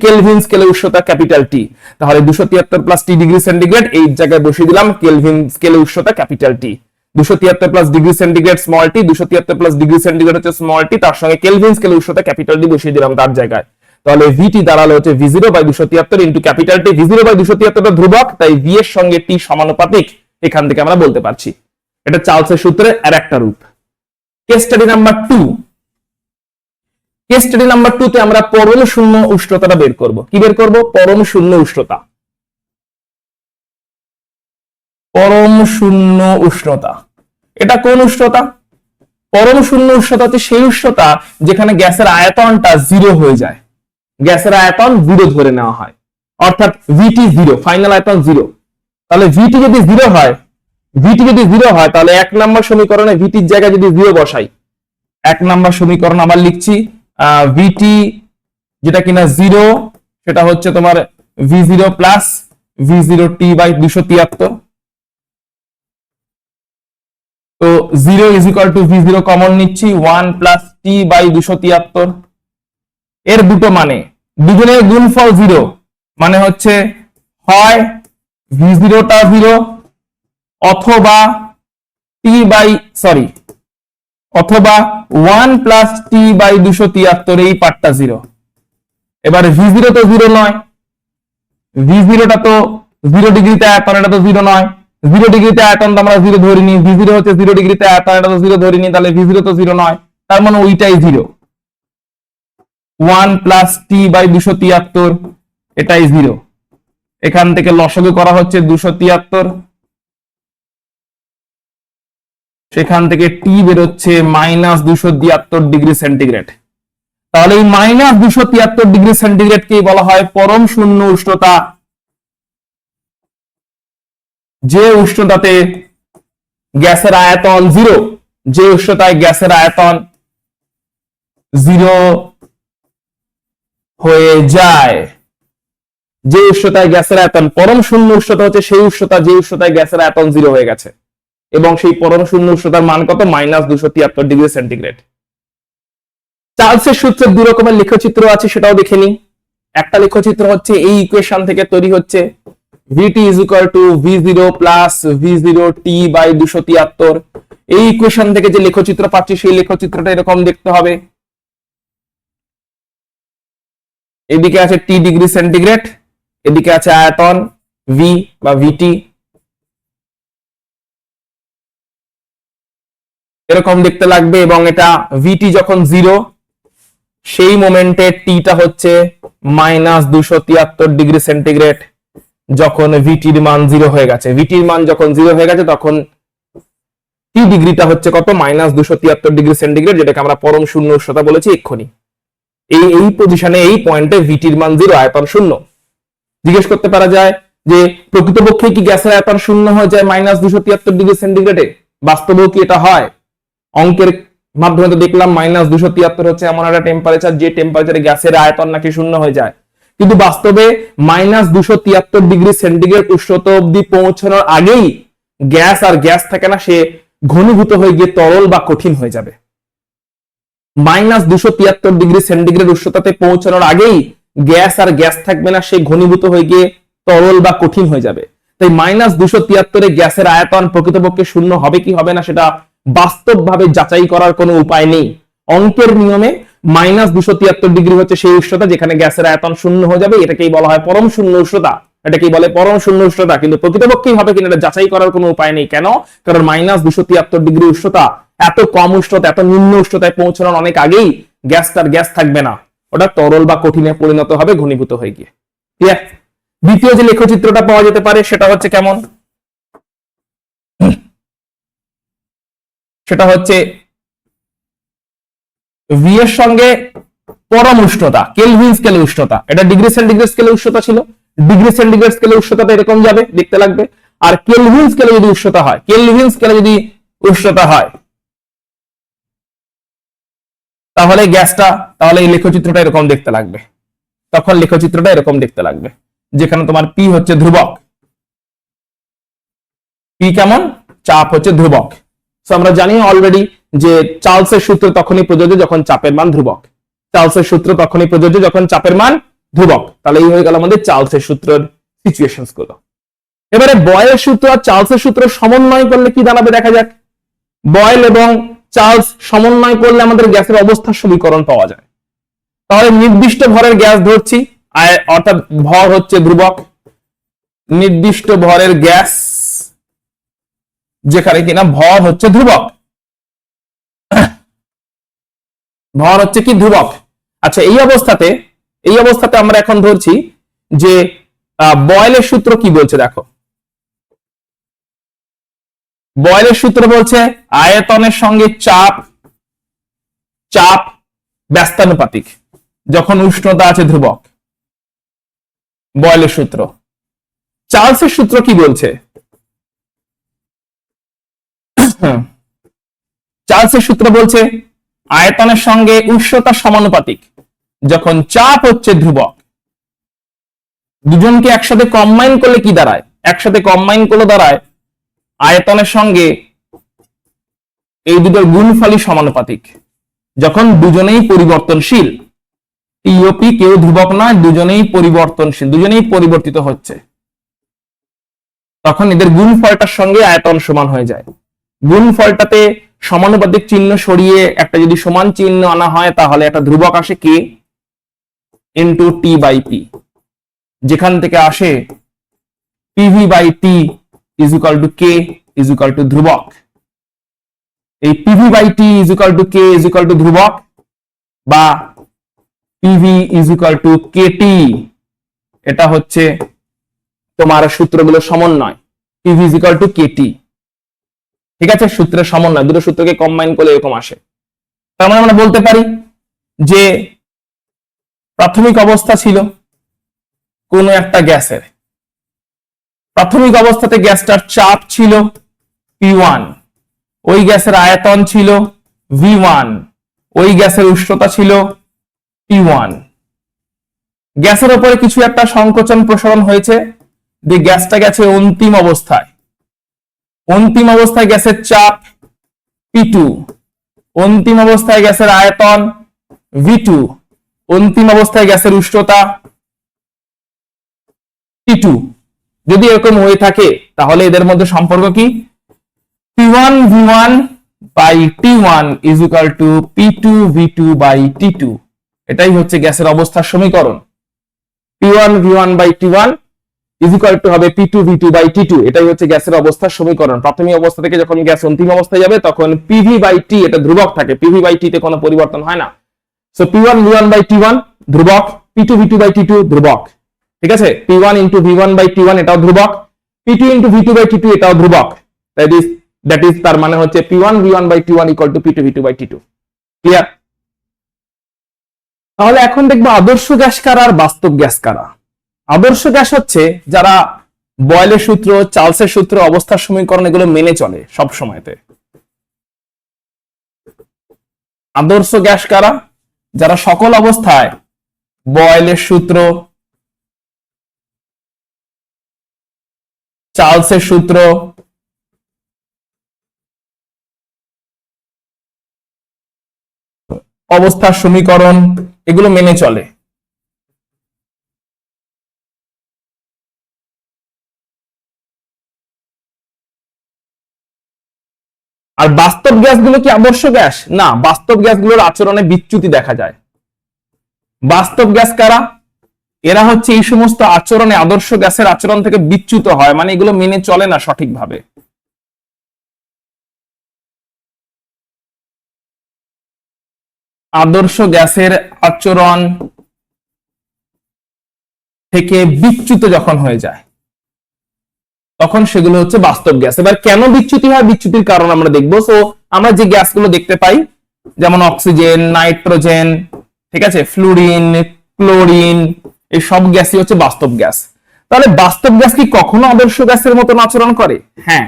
কেলভিন স্কেলে উষ্ণতা ক্যাপিটাল টি। তাহলে 273 প্লাস টি ডিগ্রি সেন্টিগ্রেড এই জায়গায় বসিয়ে দিলাম কেলভিন স্কেলে উষ্ণতা capital T. 273 plus degree centigrade small T, 273 plus degree centigrade হচ্ছে স্মল টি, তার সঙ্গে কেলভিন স্কেলে উষ্ণতা ক্যাপিটাল টি বসিয়ে দিলাম তার জায়গায়। তাহলে VT দাঁড়ালো হচ্ছে V0 by 273 into capital T. V0 by 273 ধ্রুবক, তাই V এর সঙ্গে টি সমানুপাতিক, এখান থেকে আমরা বলতে পারছি। এটা চার্লসের সূত্রের আর একটা রূপ। Case study number 2, case study number 2 তে আমরা পরমাণু শূন্য উষ্ণতাটা বের করব। কি বের করব? পরমাণু শূন্য উষ্ণতা। পরমাণু শূন্য উষ্ণতা, এটা কোন উষ্ণতা? পরমাণু শূন্য উষ্ণতা হচ্ছে সেই উষ্ণতা যেখানে গ্যাসের আয়তনটা 0 হয়ে যায়, গ্যাসের আয়তন 0 ধরে নেওয়া হয়, অর্থাৎ VT 0, ফাইনাল আয়তন 0। তাহলে VT যদি 0 হয়, VT যদি 0 হয়, তাহলে 1 নাম্বার সমীকরণে VT এর জায়গায় যদি 0 বসাই, 1 নাম্বার সমীকরণ আবার লিখছি, VT যেটা কিনা 0, সেটা হচ্ছে তোমার V0 plus V0 T by 273। তো 0 is equal to V0 common নিচ্ছি, 1 প্লাস টি বাই 273। এর দুটো মানে, দুজনের গুণফল 0, মানে হচ্ছে হয় V0 টা 0 অথবা অথবা 1 প্লাস টি বাই 273, এই পার্টটা 0। এবারে V0 তো 0 নয়, V0 টা তো 0 ডিগ্রিতে আয়তন, এটা তো 0 নয়। 0 ডিগ্রিতে আয়তন তো আমরা 0 ধরিনি, V0 হচ্ছে 0 ডিগ্রিতে আয়তন, এটা তো 0 ধরিনি, তাহলে V0 তো 0 নয়, তার মানে ওইটাই 0। 1 প্লাস টি বাই 273, এটাই 0। এখান থেকে লসাগু করা হচ্ছে 273, সেখান থেকে টি বেরোচ্ছে মাইনাস 273 ডিগ্রি সেন্টিগ্রেড। তাহলে এই মাইনাস 273 ডিগ্রি সেন্টিগ্রেডকে বলা হয় পরম শূন্য উষ্ণতা, যে উষ্ণতাতে গ্যাসের আয়তন 0, যে উষ্ণতায় গ্যাসের আয়তন 0 হয়ে যায়, যে উষ্ণতায় গ্যাসের আয়তন পরম শূন্য উষ্ণতা হচ্ছে সেই উষ্ণতা যে উষ্ণতায় গ্যাসের আয়তন 0 হয়ে গেছে, এবং সেই পরম শূন্য উষ্ণতার মান কত? Minus 273 degree centigrade. চার্লসের সূত্রের দুই রকমের লেখচিত্র আছে, সেটাও দেখে নি। একটা লেখচিত্র হচ্ছে এই ইকুয়েশন থেকে তৈরি হচ্ছে, VT is equal to V0 plus V0T by 273। এই ইকুয়েশন থেকে যে লেখচিত্র পাচ্ছি সেই লেখচিত্রটা এরকম দেখতে হবে। এদিকে আছে T ডিগ্রি সেন্টিগ্রেড, এদিকে আছে আয়তন V বা VT, এরকম দেখতে লাগবে। এবং এটা VT যখন 0 সেই মোমেন্টে টিটা হচ্ছে -273 ডিগ্রি সেন্টিগ্রেড। যখন ভিটির মান 0 হয়ে গেছে, ভিটির মান যখন 0 হয়ে গেছে তখন টি ডিগ্রিটা হচ্ছে কত, -273 ডিগ্রি সেন্টিগ্রেড, যেটাকে আমরা পরম শূন্য উষ্ণতা বলেছি এক্ষুনি। এই পজিশনে, এই পয়েন্টে ভিটির মান 0, আয়তন 0। জিজ্ঞেস করতে পারা যায় যে প্রকৃতপক্ষে কি গ্যাসের আয়তন 0 হয়ে যায় -273 ডিগ্রি সেন্টিগ্রেডে? বাস্তবেও কি এটা হয়? অঙ্কের মাধ্যমে তো দেখলাম -273 হচ্ছে এমন একটা টেম্পারেচার যে টেম্পারেচারে গ্যাসের আয়তন নাকি 0 হয়ে যায়, কিন্তু বাস্তবে -273 ডিগ্রি সেন্টিগ্রেড উষ্ণতা অবধি পৌঁছানোর আগেই গ্যাস আর গ্যাস থাকে না, সে ঘনীভূত হয়ে গিয়ে তরল বা কঠিন হয়ে যাবে। -273 ডিগ্রি সেন্টিগ্রেড উষ্ণতাতে পৌঁছানোর আগেই গ্যাস আর গ্যাস থাকবে না, সে ঘনীভূত হয়ে গিয়ে তরল বা কঠিন হয়ে যাবে। তাই -273 গ্যাসের আয়তন প্রকৃতপক্ষে 0 হবে কি হবে না সেটা বাস্তবভাবে যাচাই করার কোনো উপায় নেই। অঙ্কের নিয়মে -273 ডিগ্রি হচ্ছে সেই উষ্ণতা যেখানে গ্যাসের আয়তন 0 হয়ে যাবে, এটাকেই বলা হয় পরম শূন্য উষ্ণতা, এটাকেই বলে পরম শূন্য উষ্ণতা। কিন্তু প্রকৃতপক্ষেই হবে কিনা এটা যাচাই করার কোনো উপায় নেই। কেন? কারণ -273 ডিগ্রি উষ্ণতা, এত কম উষ্ণতা, এত নিম্ন উষ্ণতায় পৌঁছানোর অনেক আগেই গ্যাসটার গ্যাস থাকবে না, ওটা তরল বা কঠিনে পরিণত হবে ঘনীভূত হয়ে গিয়ে। ক্লিয়ার? দ্বিতীয় যে লেখচিত্রটা পাওয়া যেতে পারে সেটা হচ্ছে কেমন, সেটা হচ্ছে V এর সঙ্গে পরম উষ্ণতা, কেলভিন স্কেলে উষ্ণতা। এটা ডিগ্রি সেন্টিগ্রেড স্কেলে উষ্ণতা ছিল, ডিগ্রি সেন্টিগ্রেড স্কেলে উষ্ণতাটা এরকম যাবে, দেখতে লাগবে। আর কেলভিন স্কেলে যদি উষ্ণতা হয়, কেলভিন স্কেলে যদি উষ্ণতা হয় তাহলে গ্যাসটা, তাহলে এই লেখচিত্রটা এরকম দেখতে লাগবে। তখন লেখচিত্রটা এরকম দেখতে লাগবে, যেখানে তোমার P হচ্ছে ধ্রুবক, P কেমন, চাপ হচ্ছে ধ্রুবক। আমরা জানি অলরেডি যে চার্লসের সূত্র তখনই প্রযোজ্য যখন চাপের মান ধ্রুবক। চার্লসের সূত্র তখনই প্রযোজ্য যখন চাপের মান ধ্রুবক। তাহলে এই হয়ে গেল আমাদের চার্লসের সূত্রের সিচুয়েশনস গুলো। এবারে বয়েলের সূত্র আর চার্লসের সূত্র সমন্বয় করলে কি দাঁড়াবে দেখা যাক। বয়েল এবং চার্লস সমন্বয় করলে আমাদের গ্যাসের অবস্থার সমীকরণ পাওয়া যায়। তাহলে নির্দিষ্ট ভরের গ্যাস ধরছি, অর্থাৎ ভর হচ্ছে ধ্রুবক, নির্দিষ্ট ভরের গ্যাস যেখানে কিনা ভর হচ্ছে ধ্রুবক, ভর হচ্ছে কি ধ্রুবক। আচ্ছা, এই অবস্থাতে আমরা এখন ধরছি যে বয়েলের সূত্র কি বলছে দেখো। বয়েলের সূত্র বলছে আয়তনের সঙ্গে চাপ ব্যস্তানুপাতিক যখন উষ্ণতা আছে ধ্রুবক, বয়েলের সূত্র। চার্লসের সূত্র কি বলছে, চার্লসের সূত্র বলছে আয়তনের সঙ্গে উষ্ণতা সমানুপাতিক যখন চাপ হচ্ছে ধ্রুবক। দুজনকে একসাথে কম্বাইন করলে কি দাঁড়ায়, একসাথে কম্বাইন করলে দাঁড়ায় আয়তনের সঙ্গে এই দুটোর গুণফলই সমানুপাতিক যখন দুজনেই পরিবর্তনশীল। টিওপি কেউ ধ্রুবক নয়, দুজনেই পরিবর্তনশীল, দুজনেই পরিবর্তিত হচ্ছে, তখন এদের গুণফলটার সঙ্গে আয়তন সমান হয়ে যায়। গুণফলটাতে সমানুপাতিক চিহ্ন সরিয়ে একটা যদি সমান চিহ্ন আনা হয় তাহলে একটা ধ্রুবক আসে K into T by P, যেখান থেকে আসে PV by T is equal to K is equal to ধ্রুবক। এই PV by T is equal to K is equal to ধ্রুবক বা PV is equal to KT, এটা হচ্ছে তোমার সূত্রগুলো সমন্বয়। PV is equal to KT, ঠিক আছে, সূত্রের সমন্বয়, দুটো সূত্রকে কম্বাইন করলে এরকম আসে। তার মানে আমরা বলতে পারি যে প্রাথমিক অবস্থা ছিল কোন একটা গ্যাসের, প্রাথমিক অবস্থাতে গ্যাসটার চাপ ছিল P1, ওই গ্যাসের আয়তন ছিল V1, ওই গ্যাসের উষ্ণতা ছিল T1। গ্যাসের উপরে কিছু একটা সংকোচন প্রসারণ হয়েছে, যে গ্যাসটা গেছে অন্তিম অবস্থায়, অন্তিম অবস্থায় গ্যাসের চাপ P2, অন্তিম অবস্থায় গ্যাসের আয়তন V2, অন্তিম অবস্থায় গ্যাসের উষ্ণতা T2। যদি এরকম হয়ে থাকে তাহলে এদের মধ্যে সম্পর্ক কি? P1 V1 by T1 is equal to P2 V2 by T2। এটাই হচ্ছে গ্যাসের অবস্থার সমীকরণ। P1 V1 by T1 is equal to হবে P2 V2 by T2। এটাই হচ্ছে গ্যাসের অবস্থার সমীকরণ। প্রাথমিক অবস্থা থেকে যখন গ্যাস অন্তিম অবস্থায় যাবে তখন PV by T এটা ধ্রুবক থাকে, PV by T তে কোনো পরিবর্তন হয় না। So P1 V1 by T1 ধ্রুবক, P2 V2 by T2 ধ্রুবক, ঠিক আছে? P1 into V1 by T1 এটাও ধ্রুবক, P2 into V2 by T2 এটাও ধ্রুবক। দ্যাট ইজ তার মানে হচ্ছে P1 V1 by T1 equal to P2 V2 by T2। Clear? তাহলে এখন দেখবো আদর্শ গ্যাস কারা আর বাস্তব গ্যাস কারা। আদর্শ গ্যাস হচ্ছে যারা বয়েলের সূত্র, চার্লসের সূত্র, অবস্থার সমীকরণ এগুলো মেনে চলে সব সময়তে। আদর্শ গ্যাস কারা? যারা সকল অবস্থায় বয়েলের সূত্র, চার্লসের সূত্র, অবস্থার সমীকরণ এগুলো মেনে চলে। আর বাস্তব গ্যাসগুলো কি আদর্শ গ্যাস? না, বাস্তব গ্যাসগুলোর আচরণে বিচ্যুতি দেখা যায়। বাস্তব গ্যাস কারা? এরা হচ্ছে এই সমস্ত আচরণে আদর্শ গ্যাসের আচরণ থেকে বিচ্যুত হয়, মানে এগুলো মেনে চলে না সঠিকভাবে। আদর্শ গ্যাসের আচরণ থেকে বিচ্যুত যখন হয়ে যায় তখন সেগুলো হচ্ছে বাস্তব গ্যাস। এবার কেন বিচ্যুতি হয়, বিচ্যুতির কারণ আমরা দেখবো। সো আমরা যে গ্যাসগুলো দেখতে পাই যেমন অক্সিজেন, নাইট্রোজেন, ঠিক আছে, ফ্লুরিন, ক্লোরিন, এই সব গ্যাসই হচ্ছে বাস্তব গ্যাস। তাহলে বাস্তব গ্যাস কি কখনো আদর্শ গ্যাসের মতন আচরণ করে? হ্যাঁ,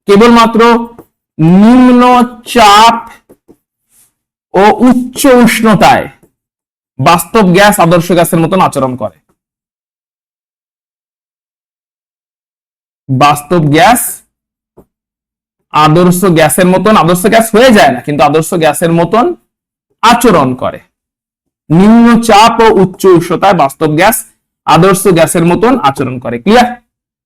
কেবলমাত্র নিম্ন চাপ ও উচ্চ উষ্ণতায় বাস্তব গ্যাস আদর্শ গ্যাসের মতন আচরণ করে। বাস্তব গ্যাস আদর্শ গ্যাসের মতন, আদর্শ গ্যাস হয়ে যায় না কিন্তু আদর্শ গ্যাসের মতন আচরণ করে। নিম্ন চাপ ও উচ্চ উষ্ণতায় বাস্তব গ্যাস আদর্শ গ্যাসের মতন আচরণ করে। ক্লিয়ার?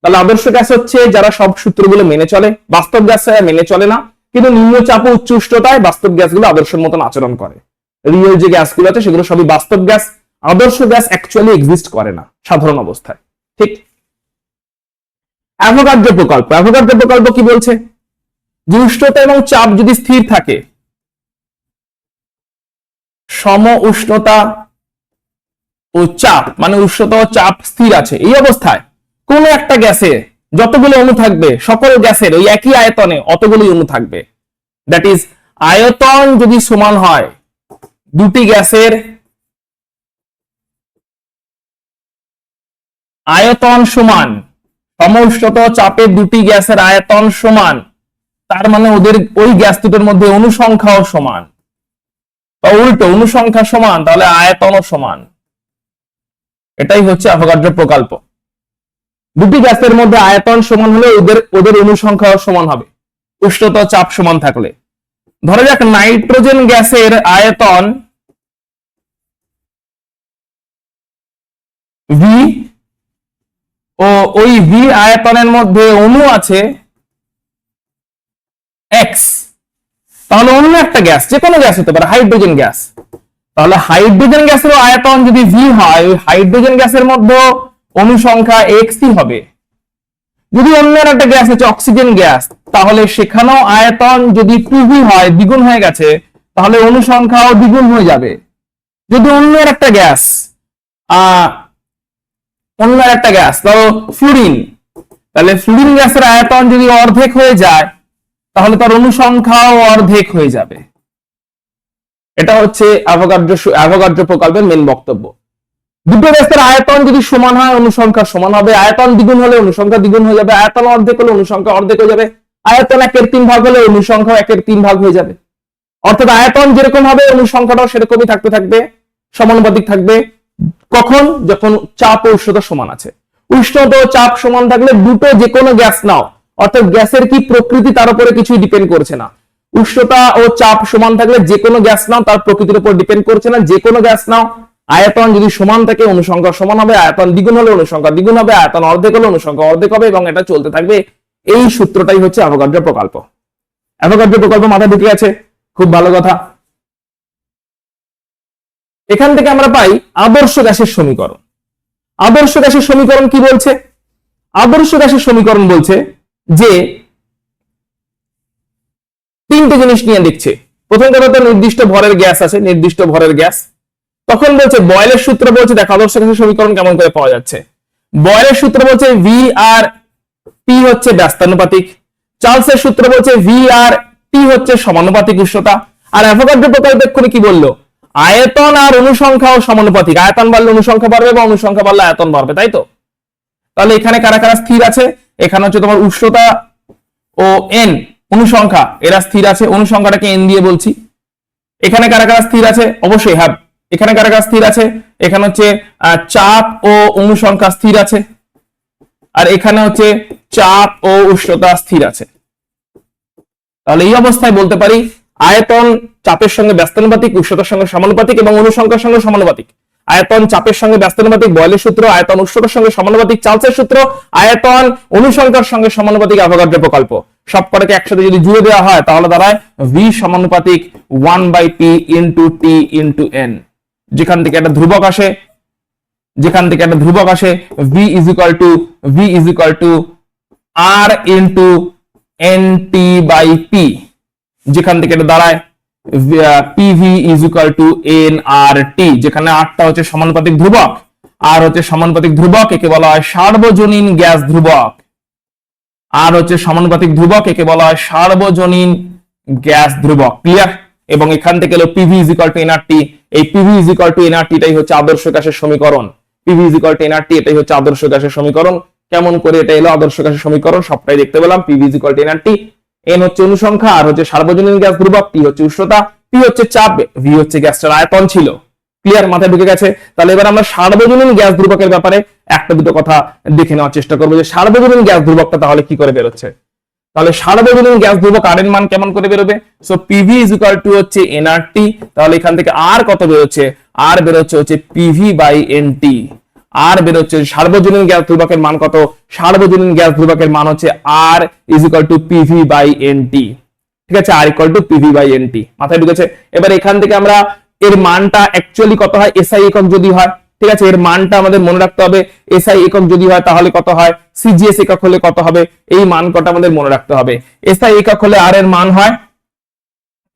তাহলে আদর্শ গ্যাস হচ্ছে যারা সব সূত্রগুলো মেনে চলে, বাস্তব গ্যাস মেনে চলে না কিন্তু নিম্ন চাপ ও উচ্চ উষ্ণতায় বাস্তব গ্যাসগুলো আদর্শের মতন আচরণ করে। রিয়েল যে গ্যাসগুলো আছে সেগুলো সবই বাস্তব গ্যাস। আদর্শ গ্যাস অ্যাকচুয়ালি এক্সিস্ট করে না সাধারণ অবস্থায়। ঠিক? অ্যাভোগাড্রো প্রকল্প, অ্যাভোগাড্রো প্রকল্প কি বলছে? যে উষ্ণতা এবং চাপ যদি স্থির থাকে, সম উষ্ণতা ও চাপ মানে উষ্ণতা ও চাপ স্থির আছে, এই অবস্থায় কোন একটা গ্যাসে যতগুলো অণু থাকবে সকল গ্যাসের ওই একই আয়তনে অতগুলো অণু থাকবে। দ্যাট ইজ আয়তন যদি সমান হয়, দুটি গ্যাসের আয়তন সমান, সম উষ্ণতা ও চাপের দুটি গ্যাসের আয়তন সমান, তার মানে ওদের ওই গ্যাস দুটোর মধ্যে অণু সংখ্যাও সমান, বা উল্টো অণু সংখ্যা সমান তাহলে আয়তনও সমান। এটাই হচ্ছে অ্যাভোগাড্রো প্রকল্প। দুটি গ্যাসের মধ্যে আয়তন সমান হলে ওদের অণু সংখ্যাও সমান হবে উষ্ণতা চাপ সমান থাকলে। ধরা যাক নাইট্রোজেন গ্যাসের আয়তন V ও ওই V আয়তনের মধ্যে অণু আছে X, তাহলে অন্য একটা গ্যাস, যে কোনো গ্যাস হতে পারে, হাইড্রোজেন গ্যাস। তাহলে হাইড্রোজেন গ্যাসের আয়তন যদি V হয়, ওই হাইড্রোজেন গ্যাসের মধ্যে অণু সংখ্যা X হবে। যদি অন্য একটা গ্যাস আছে অক্সিজেন গ্যাস, তাহলে সেখানেও আয়তন যদি 2V হয়, দ্বিগুণ হয়ে গেছে, তাহলে অণু সংখ্যাও দ্বিগুণ হয়ে যাবে। যদি অন্য একটা গ্যাস ধরো ফ্লুরিন, তাহলে ফ্লুরিন গ্যাসের আয়তন যদি অর্ধেক হয়ে যায় তাহলে তার অণু সংখ্যাও অর্ধেক হয়ে যাবে। এটা হচ্ছে অ্যাভোগাড্রো প্রকল্পের মেন বক্তব্য। দুটো গ্যাসের আয়তন যদি সমান হয় অণু সংখ্যা সমান হবে, আয়তন দ্বিগুণ হলে অণু সংখ্যা দ্বিগুণ হয়ে যাবে, আয়তন অর্ধেক হলে অণু সংখ্যা অর্ধেক হয়ে যাবে, আয়তন 1/3 ভাগ হলে অণু সংখ্যা 1/3 ভাগ হয়ে যাবে। অর্থাৎ আয়তন যেরকম হবে অণু সংখ্যাটাও সেরকমই থাকবে, সমানুপাতিক থাকবে। কখন? যখন চাপ ও উষ্ণতা সমান আছে। উষ্ণতা ও চাপ সমান থাকলে দুটো যে কোনো গ্যাস নাও, অর্থাৎ গ্যাসের কি প্রকৃতি তার উপরে কিছুই ডিপেন্ড করছে না। উষ্ণতা ও চাপ সমান থাকলে যে কোনো গ্যাস নাও তার প্রকৃতির উপর ডিপেন্ড করছে না, যে কোনো গ্যাস নাও আয়তন যদি সমান থাকে অনুসংখ্যা সমান হবে, আয়তন দ্বিগুণ হলে অনুসংখ্যা দ্বিগুণ হবে, আয়তন অর্ধেক হলে অনুসংখ্যা অর্ধেক হবে, এবং এটা চলতে থাকবে। এই সূত্রটাই হচ্ছে অ্যাভোগাড্রো প্রকল্প। অ্যাভোগাড্রো প্রকল্প মাথায় ঢুকে আছে, খুব ভালো কথা। এখান থেকে আমরা পাই আদর্শ গ্যাসের সমীকরণ। আদর্শ গ্যাসের সমীকরণ কি বলছে? আদর্শ গ্যাসের সমীকরণ বলছে যে তিনটে জিনিস নিয়ে দেখছে। প্রথম কথা তো নির্দিষ্ট ভরের গ্যাস আছে, নির্দিষ্ট ভরের গ্যাস। তখন বলছে বয়েলের সূত্র বলছে, দেখো আদর্শ গ্যাসের সমীকরণ কেমন করে পাওয়া যাচ্ছে। বয়েলের সূত্র বলছে ভি আর পি হচ্ছে ব্যস্তানুপাতিক, চার্লসের সূত্র বলছে ভি আর টি হচ্ছে সমানুপাতিক উষ্ণতা, আর অ্যাভোগাড্রো প্রকল্প এক্ষুনি কি বললো, আয়তন আর অনুসংখ্যা ও সমানুপাতিক, আয়তন বাড়লে অনুসংখ্যা বাড়বে বা অনুসংখ্যা বাড়লে আয়তন বাড়বে, তাই তো? তাহলে এখানে কারা কারা স্থির আছে? এখানে হচ্ছে তোমার উষ্ণতা ও এন অনুসংখ্যা, এরা স্থির আছে, অনুসংখ্যাটাকে এন দিয়ে বলছি। এখানে কারা কারা স্থির আছে? অবশ্যই হ্যাঁ, এখানে কারা কারা স্থির আছে? এখানে হচ্ছে চাপ ও অনুসংখ্যা স্থির আছে, আর এখানে হচ্ছে চাপ ও উষ্ণতা স্থির আছে। তাহলে এই অবস্থায় বলতে পারি আয়তন চাপের সঙ্গে ব্যস্তানুপাতিক, উষ্ণতার সঙ্গে সমানুপাতিক এবং অনুসংখ্যার সঙ্গে সমানুপাতিক। আয়তন চাপের সঙ্গে ব্যস্তানুপাতিক বয়েলের সূত্র, আয়তন উষ্ণতার সঙ্গে সমানুপাতিক চার্লসের সূত্র, আয়তন অনুসংখ্যার সঙ্গে সমানুপাতিক অ্যাভোগাড্রো প্রকল্প। সবকটাকে একসাথে যদি জুড়ে দেওয়া হয় তাহলে দাঁড়ায় ভি সমানুপাতিক 1/p ইনটু টি ইনটু এন। যেখান থেকে একটা ধ্রুবক আসে, V is equal to R into N T by P, যেখান থেকে এটা দাঁড়ায় PV is equal to N R T, যেখানে আরটা হচ্ছে সমানুপাতিক ধ্রুবক, আর হচ্ছে সমানুপাতিক ধ্রুবক, একে বলা হয় সার্বজনীন গ্যাস ধ্রুবক। আর হচ্ছে সমানুপাতিক ধ্রুবক, একে বলা হয় সার্বজনীন গ্যাস ধ্রুবক। ক্লিয়ার? এবং এখান থেকে হলো PV is equal to NRT. এই PV is equal to NRT টাই হচ্ছে আদর্শ গ্যাসের সমীকরণ। PV is equal to NRT এটাই হচ্ছে আদর্শ গ্যাসের সমীকরণ। কেমন করে এটা এলো আদর্শ গ্যাসের সমীকরণ সবটাই দেখতে পেলাম। PV is equal to nRT, N হচ্ছে অনুসংখ্যা, আর হচ্ছে সার্বজনীন গ্যাস ধ্রুবক, টি হচ্ছে উষ্ণতা, পি হচ্ছে চাপ, ভি হচ্ছে গ্যাসটার আয়তন ছিল। ক্লিয়ার? মাথায় ঢুকে গেছে? তাহলে এবার আমরা সার্বজনীন গ্যাস ধ্রুবকের ব্যাপারে একটা দুটো কথা দেখে নেওয়ার চেষ্টা করবো যে সার্বজনীন গ্যাস ধ্রুবকটা তাহলে কি করে বেরোচ্ছে। তাহলে সার্বজনীন গ্যাস ধ্রুবক আর এর মান কেমন করে বেরোবে? So PV is equal two হচ্ছে এনআরটি। তাহলে এখান থেকে আর কত বেরোচ্ছে? আর বেরোচ্ছে হচ্ছে পিভি বাই এনটি। আর বেরোচ্ছে সার্বজনীন গ্যাস ধ্রুবকের মান কত? সার্বজনীন গ্যাস ধ্রুবকের মান হচ্ছে R is equal to PV by NT. ঠিক আছে, R equal to PV by NT. মাথায় ঢুকেছে? এবার এখান থেকে আমরা এর মানটা অ্যাকচুয়ালি কত হয়, এসআই একক যদি হয়, ঠিক আছে, এর মানটা আমাদের মনে রাখতে হবে। এসআই একক যদি হয় তাহলে কত হয়, সিজিএস একক হলে কত হবে, এই মান কটা আমাদের মনে রাখতে হবে। এসআই একক হলে আর এর মান হয়,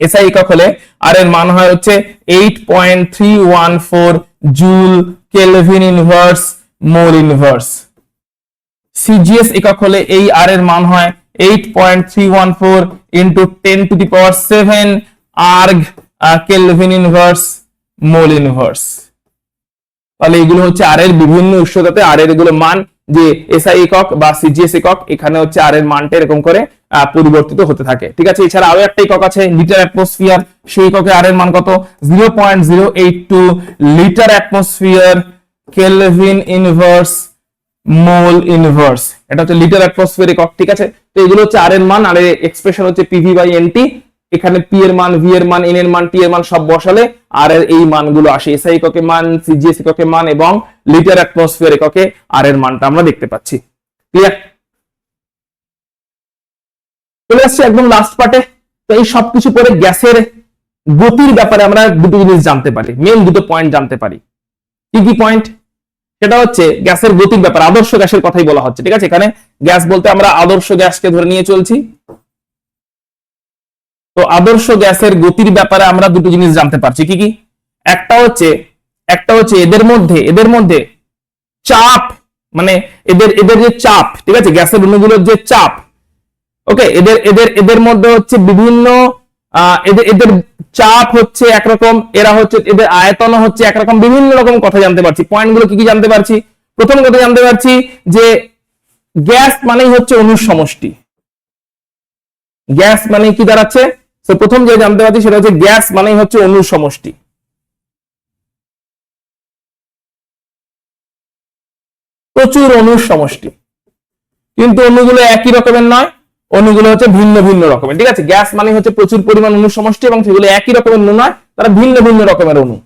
এসআই একক হলে আর এর মান হয় হচ্ছে 8.314 joule kelvin inverse mole inverse. CGS একক হলে এই আর এর মান হয় 8.314 into 10 to the power 7 erg kelvin inverse mole inverse. তাহলে এগুলো হচ্ছে আর এর বিভিন্ন উষ্ণতাতে আর এর এগুলো মান, যে এসআই একক বা সিজিএস একক, এখানে হচ্ছে আর এর মানটা এরকম করে পরিবর্তিত হতে থাকে। ঠিক আছে, এছাড়া আরো একটা একক আছে লিটার অ্যাটমসফিয়ার, সেই এককে আর এর মান কত? 0.082 litre atmosphere kelvin inverse mole inverse. এটা হচ্ছে লিটার অ্যাটমসফিয়ার একক। ঠিক আছে, তো এগুলো হচ্ছে আর এর মান, আর এর এক্সপ্রেশন হচ্ছে পিভি বাই এনটি। এখানে পি এর মান, ভি এর মান, এন এর মান, টি এর মান সব বসালে আর এর এই মানগুলো আসে। এসআই এককের মান, সিজিএস এককের মান এবং লিটার অ্যাটমসফিয়ার এককে আর এর মানটা আমরা দেখতে পাচ্ছি। ক্লিয়ার? চলে আসছে একদম লাস্ট পার্টে। তো এই সবকিছু পরে গ্যাসের গতির ব্যাপারে আমরা দুটো জিনিস জানতে পারি, মেন দুটো পয়েন্ট জানতে পারি। কি কি পয়েন্ট? সেটা হচ্ছে গ্যাসের গতির ব্যাপার, আদর্শ গ্যাসের কথাই বলা হচ্ছে। ঠিক আছে, এখানে গ্যাস বলতে আমরা আদর্শ গ্যাসকে ধরে নিয়ে চলছি। তো আদর্শ গ্যাসের গতির ব্যাপারে আমরা দুটো জিনিস জানতে পারছি। কি কি? একটা হচ্ছে এদের মধ্যে চাপ, মানে এদের যে চাপ, ঠিক আছে, গ্যাসের অণুগুলোর যে চাপ, ওকে, এদের মধ্যে হচ্ছে বিভিন্ন এদের চাপ হচ্ছে একরকম, এরা হচ্ছে এদের আয়তন হচ্ছে একরকম, বিভিন্ন রকম কথা জানতে পারছি। পয়েন্টগুলো কি কি জানতে পারছি? প্রথম কথা জানতে পারছি যে গ্যাস মানেই হচ্ছে অণুর সমষ্টি। গ্যাস মানে কি দাঁড়াচ্ছে? তো প্রথম যে জানতে পারছি সেটা হচ্ছে গ্যাস মানেই হচ্ছে অণুর সমষ্টি। প্রচুর অণুর সমষ্টি, কিন্তু অণুগুলো একই রকমের নয়, অণুগুলো হচ্ছে ভিন্ন ভিন্ন রকমের। ঠিক আছে, গ্যাস মানে হচ্ছে প্রচুর পরিমাণ অণুর সমষ্টি এবং সেগুলো একই রকমের অণু নয়, তারা ভিন্ন ভিন্ন রকমের অণু।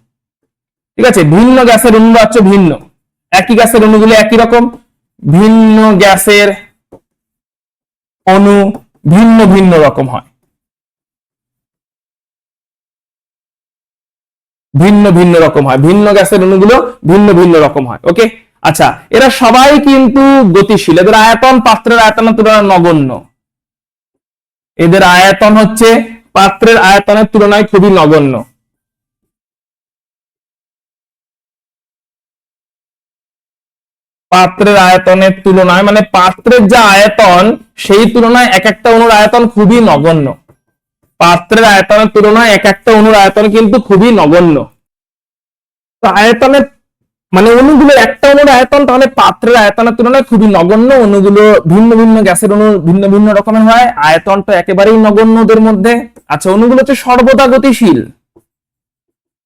ঠিক আছে, ভিন্ন গ্যাসের অণুরা হচ্ছে ভিন্ন, একই গ্যাসের অণুগুলো একই রকম, ভিন্ন গ্যাসের অণু ভিন্ন ভিন্ন রকম হয়, ভিন্ন ভিন্ন রকম হয়, ভিন্ন গ্যাসের অণুগুলো ভিন্ন ভিন্ন রকম হয়। ওকে, আচ্ছা, এরা সবাই কিন্তু গতিশীল, এদের আয়তন পাত্রের আয়তনের তুলনায় নগণ্য, এদের আয়তন হচ্ছে পাত্রের আয়তনের তুলনায় খুবই নগণ্য। পাত্রের আয়তনের তুলনায় মানে পাত্রের যা আয়তন সেই তুলনায় এক একটা অণুর আয়তন খুবই নগণ্য, পাত্রের আয়তনের তুলনায় এক একটা অণুর আয়তন কিন্তু খুবই নগণ্য। তো আয়তনের মানে অণুগুলো একটা অণুর আয়তন তাহলে পাত্রের আয়তনের তুলনায় খুবই নগণ্য, অণুগুলো ভিন্ন ভিন্ন গ্যাসের অণু ভিন্ন ভিন্ন রকমের হয়, আয়তনটা একেবারেই নগণ্য ওদের মধ্যে। আচ্ছা, অণুগুলো হচ্ছে সর্বদা গতিশীল,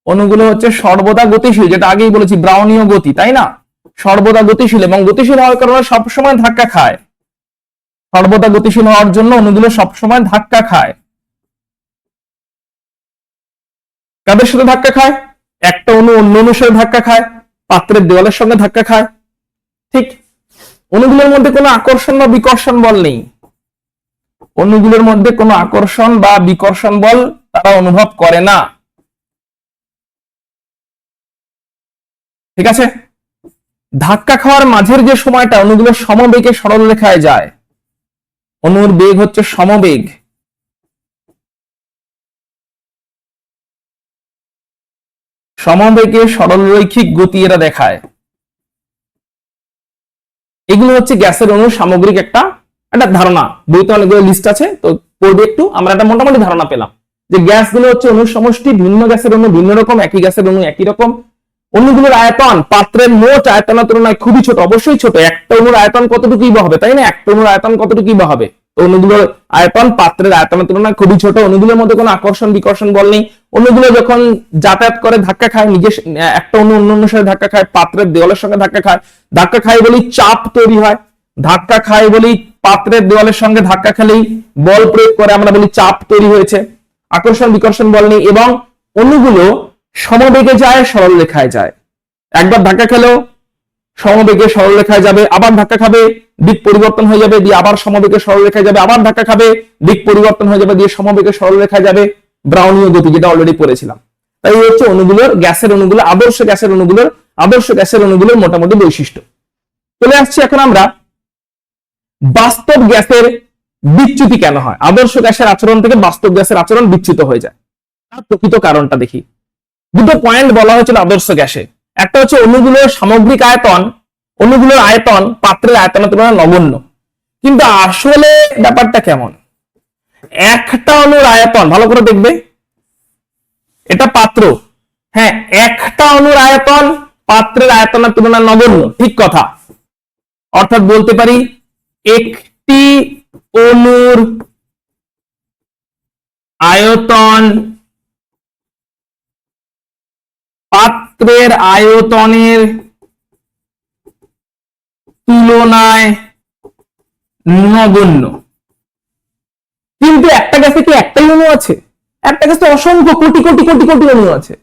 অণুগুলো হচ্ছে সর্বদা গতিশীল, যেটা আগেই বলেছি ব্রাউনীয় গতি, তাই না? সর্বদা গতিশীল এবং গতিশীল হওয়ার কারণে সবসময় ধাক্কা খায়, সর্বদা গতিশীল হওয়ার জন্য অণুগুলো সবসময় ধাক্কা খায়। কাদের সাথে ধাক্কা খায়? একটা অণু অন্য অণুর সাথে ধাক্কা খায়, পাত্রের দেওয়ালের সঙ্গে ধাক্কা খায়। ঠিক, অণুগুলোর মধ্যে কোনো আকর্ষণ বা বিকর্ষণ বল নেই, অণুগুলোর মধ্যে কোনো আকর্ষণ বা বিকর্ষণ বল তারা অনুভব করে না। ঠিক আছে, ধাক্কা খাওয়ার মাঝের যে সময়টা অণুগুলো সমবেগে সরল রেখায় যায়, অণুর বেগ হচ্ছে সমবেগ, সমবেগে সরলরৈখিক গতি এরা দেখায়। এগুলো হচ্ছে গ্যাসের অণুর সামগ্রিক একটা ধারণা, বইতে অনেকগুলো লিস্ট আছে, তো পড়বে একটু, আমরা একটা মোটামুটি ধারণা পেলাম যে গ্যাসগুলো হচ্ছে অণুর সমষ্টি, ভিন্ন গ্যাসের অণু ভিন্ন রকম, একই গ্যাসের অণু একই রকম। অণুগুলোর আয়তন পাত্রের মোট আয়তনের তুলনায় খুবই ছোট, অবশ্যই ছোট, একটা অণুর আয়তন কতটুকুই বা হবে, তাই না? একটা অণুর আয়তন কতটুকুই বা হবে, তো অণুগুলোর আয়তন পাত্রের আয়তনের তুলনায় খুবই ছোট, অণুগুলোর মধ্যে কোনো আকর্ষণ বিকর্ষণ বল নেই। অণুগুলো যখন যাতায়াত করে ধাক্কা খায়, নিজের একটা অণু অন্য অন্যের সাথে ধাক্কা খায়, পাত্রের দেওয়ালের সঙ্গে ধাক্কা খায়, ধাক্কা খায় বলেই চাপ তৈরি হয়, ধাক্কা খায় বলেই পাত্রের দেওয়ালের সঙ্গে ধাক্কা খেলেই বল প্রয়োগ করে আমরা বলি চাপ তৈরি হয়েছে, আকর্ষণ বিকর্ষণ বল নেই। এবং অণুগুলো সমবেগে যায়, সরল রেখায় যায়, একবার ধাক্কা খেলেও সমবেগে সরল রেখায় যাবে, আবার ধাক্কা খাবে দিক পরিবর্তন হয়ে যাবে, দিয়ে আবার সমবেগে সরল রেখায় যাবে, আবার ধাক্কা খাবে দিক পরিবর্তন হয়ে যাবে, দিয়ে সমবেগে সরল রেখায় যাবে, ব্রাউনীয় গতি, যেটা অলরেডি পড়েছিলাম। তাই হচ্ছে অণুগুলোর গ্যাসের অণুগুলো আদর্শ গ্যাসের অণুগুলোর মোটামুটি বৈশিষ্ট্য। চলে আসছি এখন আমরা বাস্তব গ্যাসের বিচ্যুতি কেন হয়, আদর্শ গ্যাসের আচরণ থেকে বাস্তব গ্যাসের আচরণ বিচ্যুত হয়ে যায়, তার প্রকৃত কারণটা দেখি। দুটো পয়েন্ট বলা হয়েছিল আদর্শ গ্যাসে, একটা হচ্ছে অণুগুলোর সামগ্রিক আয়তন, অণুগুলোর আয়তন পাত্রের আয়তনের তুলনায় নগণ্য। কিন্তু আসলে ব্যাপারটা কেমন, একটা অণুর আয়তন ভালো করে দেখবে, এটা পাত্র, হ্যাঁ, একটা অণুর আয়তন পাত্রের আয়তনের তুলনায় নগণ্য, ঠিক কথা। অর্থাৎ বলতে পারি একটি অণুর আয়তন পাত্রের আয়তনের তুলনায় নগণ্য। কিন্তু একটা গ্যাসে কি একটাই অণু আছে? একটা গ্যাসে অসংখ্য কোটি কোটি কোটি কোটি অণু আছে।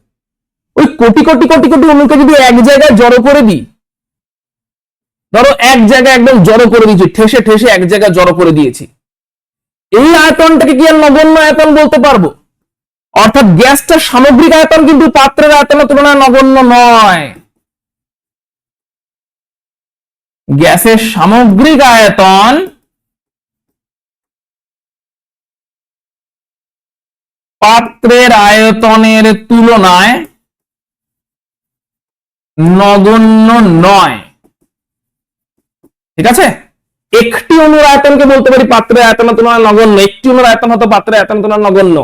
ওই কোটি কোটি কোটি কোটি অণুকে যদি এক জায়গায় জড়ো করে দিই, ধরো এক জায়গায় একদম জড়ো করে দিয়েছি, ঠেসে ঠেসে এক জায়গায় জড়ো করে দিয়েছি, এই আয়তনটাকে কি আর নগণ্য আয়তন বলতে পারবো? অর্থাৎ গ্যাসটার সামগ্রিক আয়তন কিন্তু পাত্রের আয়তনের তুলনায় নগণ্য নয়। গ্যাসের সামগ্রিক আয়তন পাত্রের আয়তনের তুলনায় নগণ্য নয়। ঠিক আছে, একটি অণুর আয়তনকে বলতে পারি পাত্রের আয়তনের তুলনায় নগণ্য, একটি অণুর আয়তন হতো পাত্রের আয়তনের তুলনায় নগণ্য।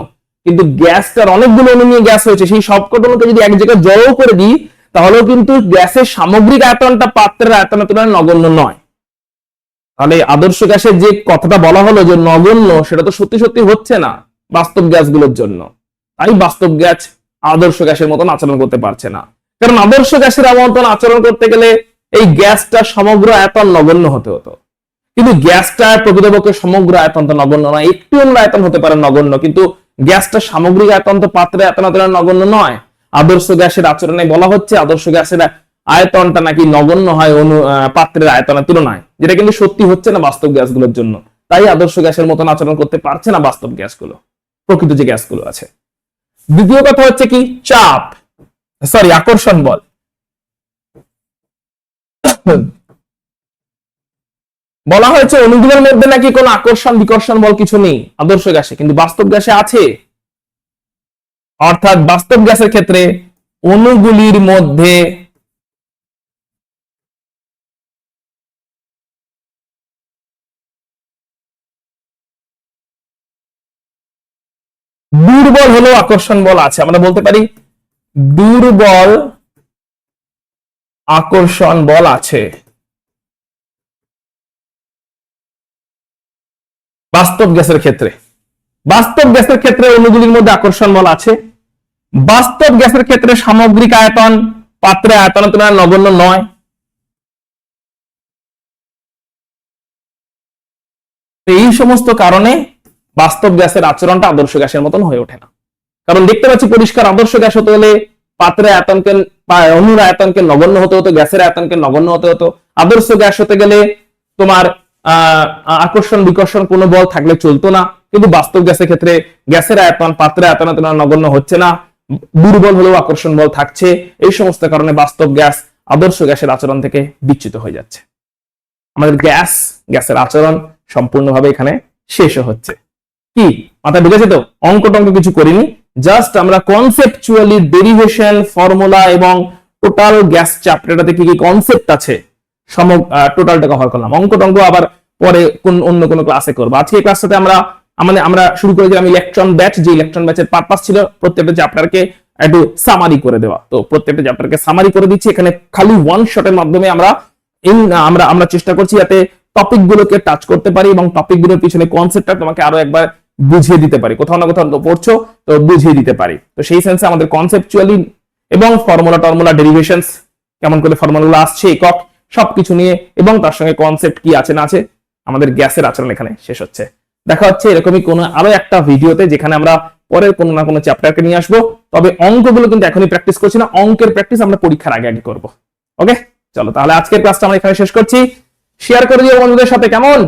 কিন্তু গ্যাসটার অনেকগুলো অণু নিয়ে গ্যাস হয়েছে, সেই সবকটা অণুকে যদি এক জায়গায় জড়ো করে দিই, তাহলেও কিন্তু গ্যাসের সামগ্রিক আয়তনটা পাত্রের আয়তনের তুলনায় নগণ্য নয়। তাহলে আদর্শ গ্যাসের যে কথাটা বলা হলো যে নগণ্য, সেটা তো সত্যি সত্যি হচ্ছে না বাস্তব গ্যাসগুলোর জন্য। তাই বাস্তব গ্যাস আদর্শ গ্যাসের মতন আচরণ করতে পারছে না, কারণ আদর্শ গ্যাসের মতন আচরণ করতে গেলে এই গ্যাসটা সমগ্র আয়তন নগণ্য হতে হতো। কিন্তু গ্যাসটা প্রকৃতপক্ষে সমগ্র আয়তন তো নগণ্য নয়, একটি অন্য আয়তন হতে পারে নগণ্য, কিন্তু গ্যাসটা সামগ্রিক আয়তন তো পাত্রের আয়তনের তুলনায় নগণ্য নয়। আদর্শ গ্যাসের আচরণে বলা হচ্ছে আদর্শ গ্যাসের আয়তনটা নাকি নগণ্য হয় পাত্রের আয়তনের তুলনায়, যেটা কিন্তু সত্যি হচ্ছে না বাস্তব গ্যাসগুলোর জন্য। তাই আদর্শ গ্যাসের মতন আচরণ করতে পারছে না বাস্তব গ্যাসগুলো, প্রকৃত যে গ্যাসগুলো আছে। দ্বিতীয় কথা হচ্ছে কি, চাপ, সরি আকর্ষণ বল। বলা হয়েছে অণুগুলোর মধ্যে নাকি কোনো আকর্ষণ বিকর্ষণ বল কিছু নেই আদর্শ গ্যাসে, কিন্তু বাস্তব গ্যাসে আছে। অর্থাৎ বাস্তব গ্যাসের ক্ষেত্রে অণুগুলির মধ্যে দুর্বল হলো আকর্ষণ বল আছে। আমরা বলতে পারি দুর্বল আকর্ষণ বল আছে বাস্তব গ্যাসের ক্ষেত্রে। বাস্তব গ্যাসের ক্ষেত্রে অণুগুলির মধ্যে আকর্ষণ বল আছে। বাস্তব গ্যাসের ক্ষেত্রে সামগ্রিক আয়তন পাত্রের আয়তনের তুলনায় নগণ্য নয়। এই সমস্ত কারণে বাস্তব গ্যাসের আচরণটা আদর্শ গ্যাসের মতন হয়ে ওঠে না। কারণ দেখতে পাচ্ছি পরিষ্কার, আদর্শ গ্যাস হতে হলে পাত্রের আয়তনকে বা অণুর আয়তনকে নগণ্য হতে হতো, গ্যাসের আয়তনকে নগণ্য হতে হতো। আদর্শ গ্যাস হতে গেলে তোমার আকর্ষণ বিকর্ষণ কোনো বল থাকলে চলতো না। কিন্তু বাস্তব গ্যাসের ক্ষেত্রে গ্যাসের আয়তন পাত্রের আয়তনের তুলনায় নগণ্য হচ্ছে না, দুর্বল হলেও আকর্ষণ বল থাকছে। এই সমস্ত কারণে বাস্তব গ্যাস আদর্শ গ্যাসের আচরণ থেকে বিচ্যুত হয়ে যাচ্ছে। আমাদের গ্যাসের আচরণ সম্পূর্ণভাবে এখানে শেষ হচ্ছে। কি মাথা ঢুকেছে তো? অঙ্ক টঙ্ক কিছু করিনি, জাস্ট আমরা কনসেপচুয়ালি ডেরিভেশন ফর্মুলা এবং টোটাল গ্যাস চ্যাপ্টারটাতে কি কি কনসেপ্ট আছে টোটালটা কভার করলাম। অঙ্ক টঙ্ক আবার পরে অন্য কোনো ক্লাসে করবো। আজকে ক্লাসটাতে আমরা শুরু করেছিলাম ইলেকট্রন ব্যাচ। যে ইলেকট্রন ব্যাচের পারপাস ছিল প্রত্যেকটা চ্যাপ্টারকে একটু সামারি করে দেওয়া। তো প্রত্যেকটা চ্যাপ্টারকে সামারি করে দিচ্ছি। এখানে খালি ওয়ান শটের মাধ্যমে আমরা চেষ্টা করছি যাতে টপিক গুলোকে টাচ করতে পারি এবং টপিক গুলোর পিছনে কনসেপ্টটা তোমাকে আরো একবার বুঝিয়ে দিতে পারি। কোথাও না কোথাও পড়ছো তো বুঝিয়ে দিতে পারি। তো সেই সেন্সে আমাদের কনসেপচুয়ালি এবং ফর্মুলা ডেরিভেশনস কেমন করে ফর্মুলাগুলো আসছে, একক সবকিছু নিয়ে এবং তার সঙ্গে কনসেপ্ট কি আছে না আছে, আমাদের গ্যাসের আচরণ এখানে শেষ হচ্ছে। দেখা হচ্ছে এরকমই কোনো আরো একটা ভিডিওতে, যেখানে আমরা পরের কোনো না কোনো চ্যাপ্টারকে নিয়ে আসবো। তবে অঙ্কগুলো কিন্তু এখনই প্র্যাকটিস করছি না, অঙ্কের প্র্যাকটিস আমরা পরীক্ষার আগে আগে করবো। ওকে, চলো তাহলে আজকের ক্লাসটা আমরা এখানে শেষ করছি। শেয়ার করে দিও বন্ধুদের সাথে, কেমন?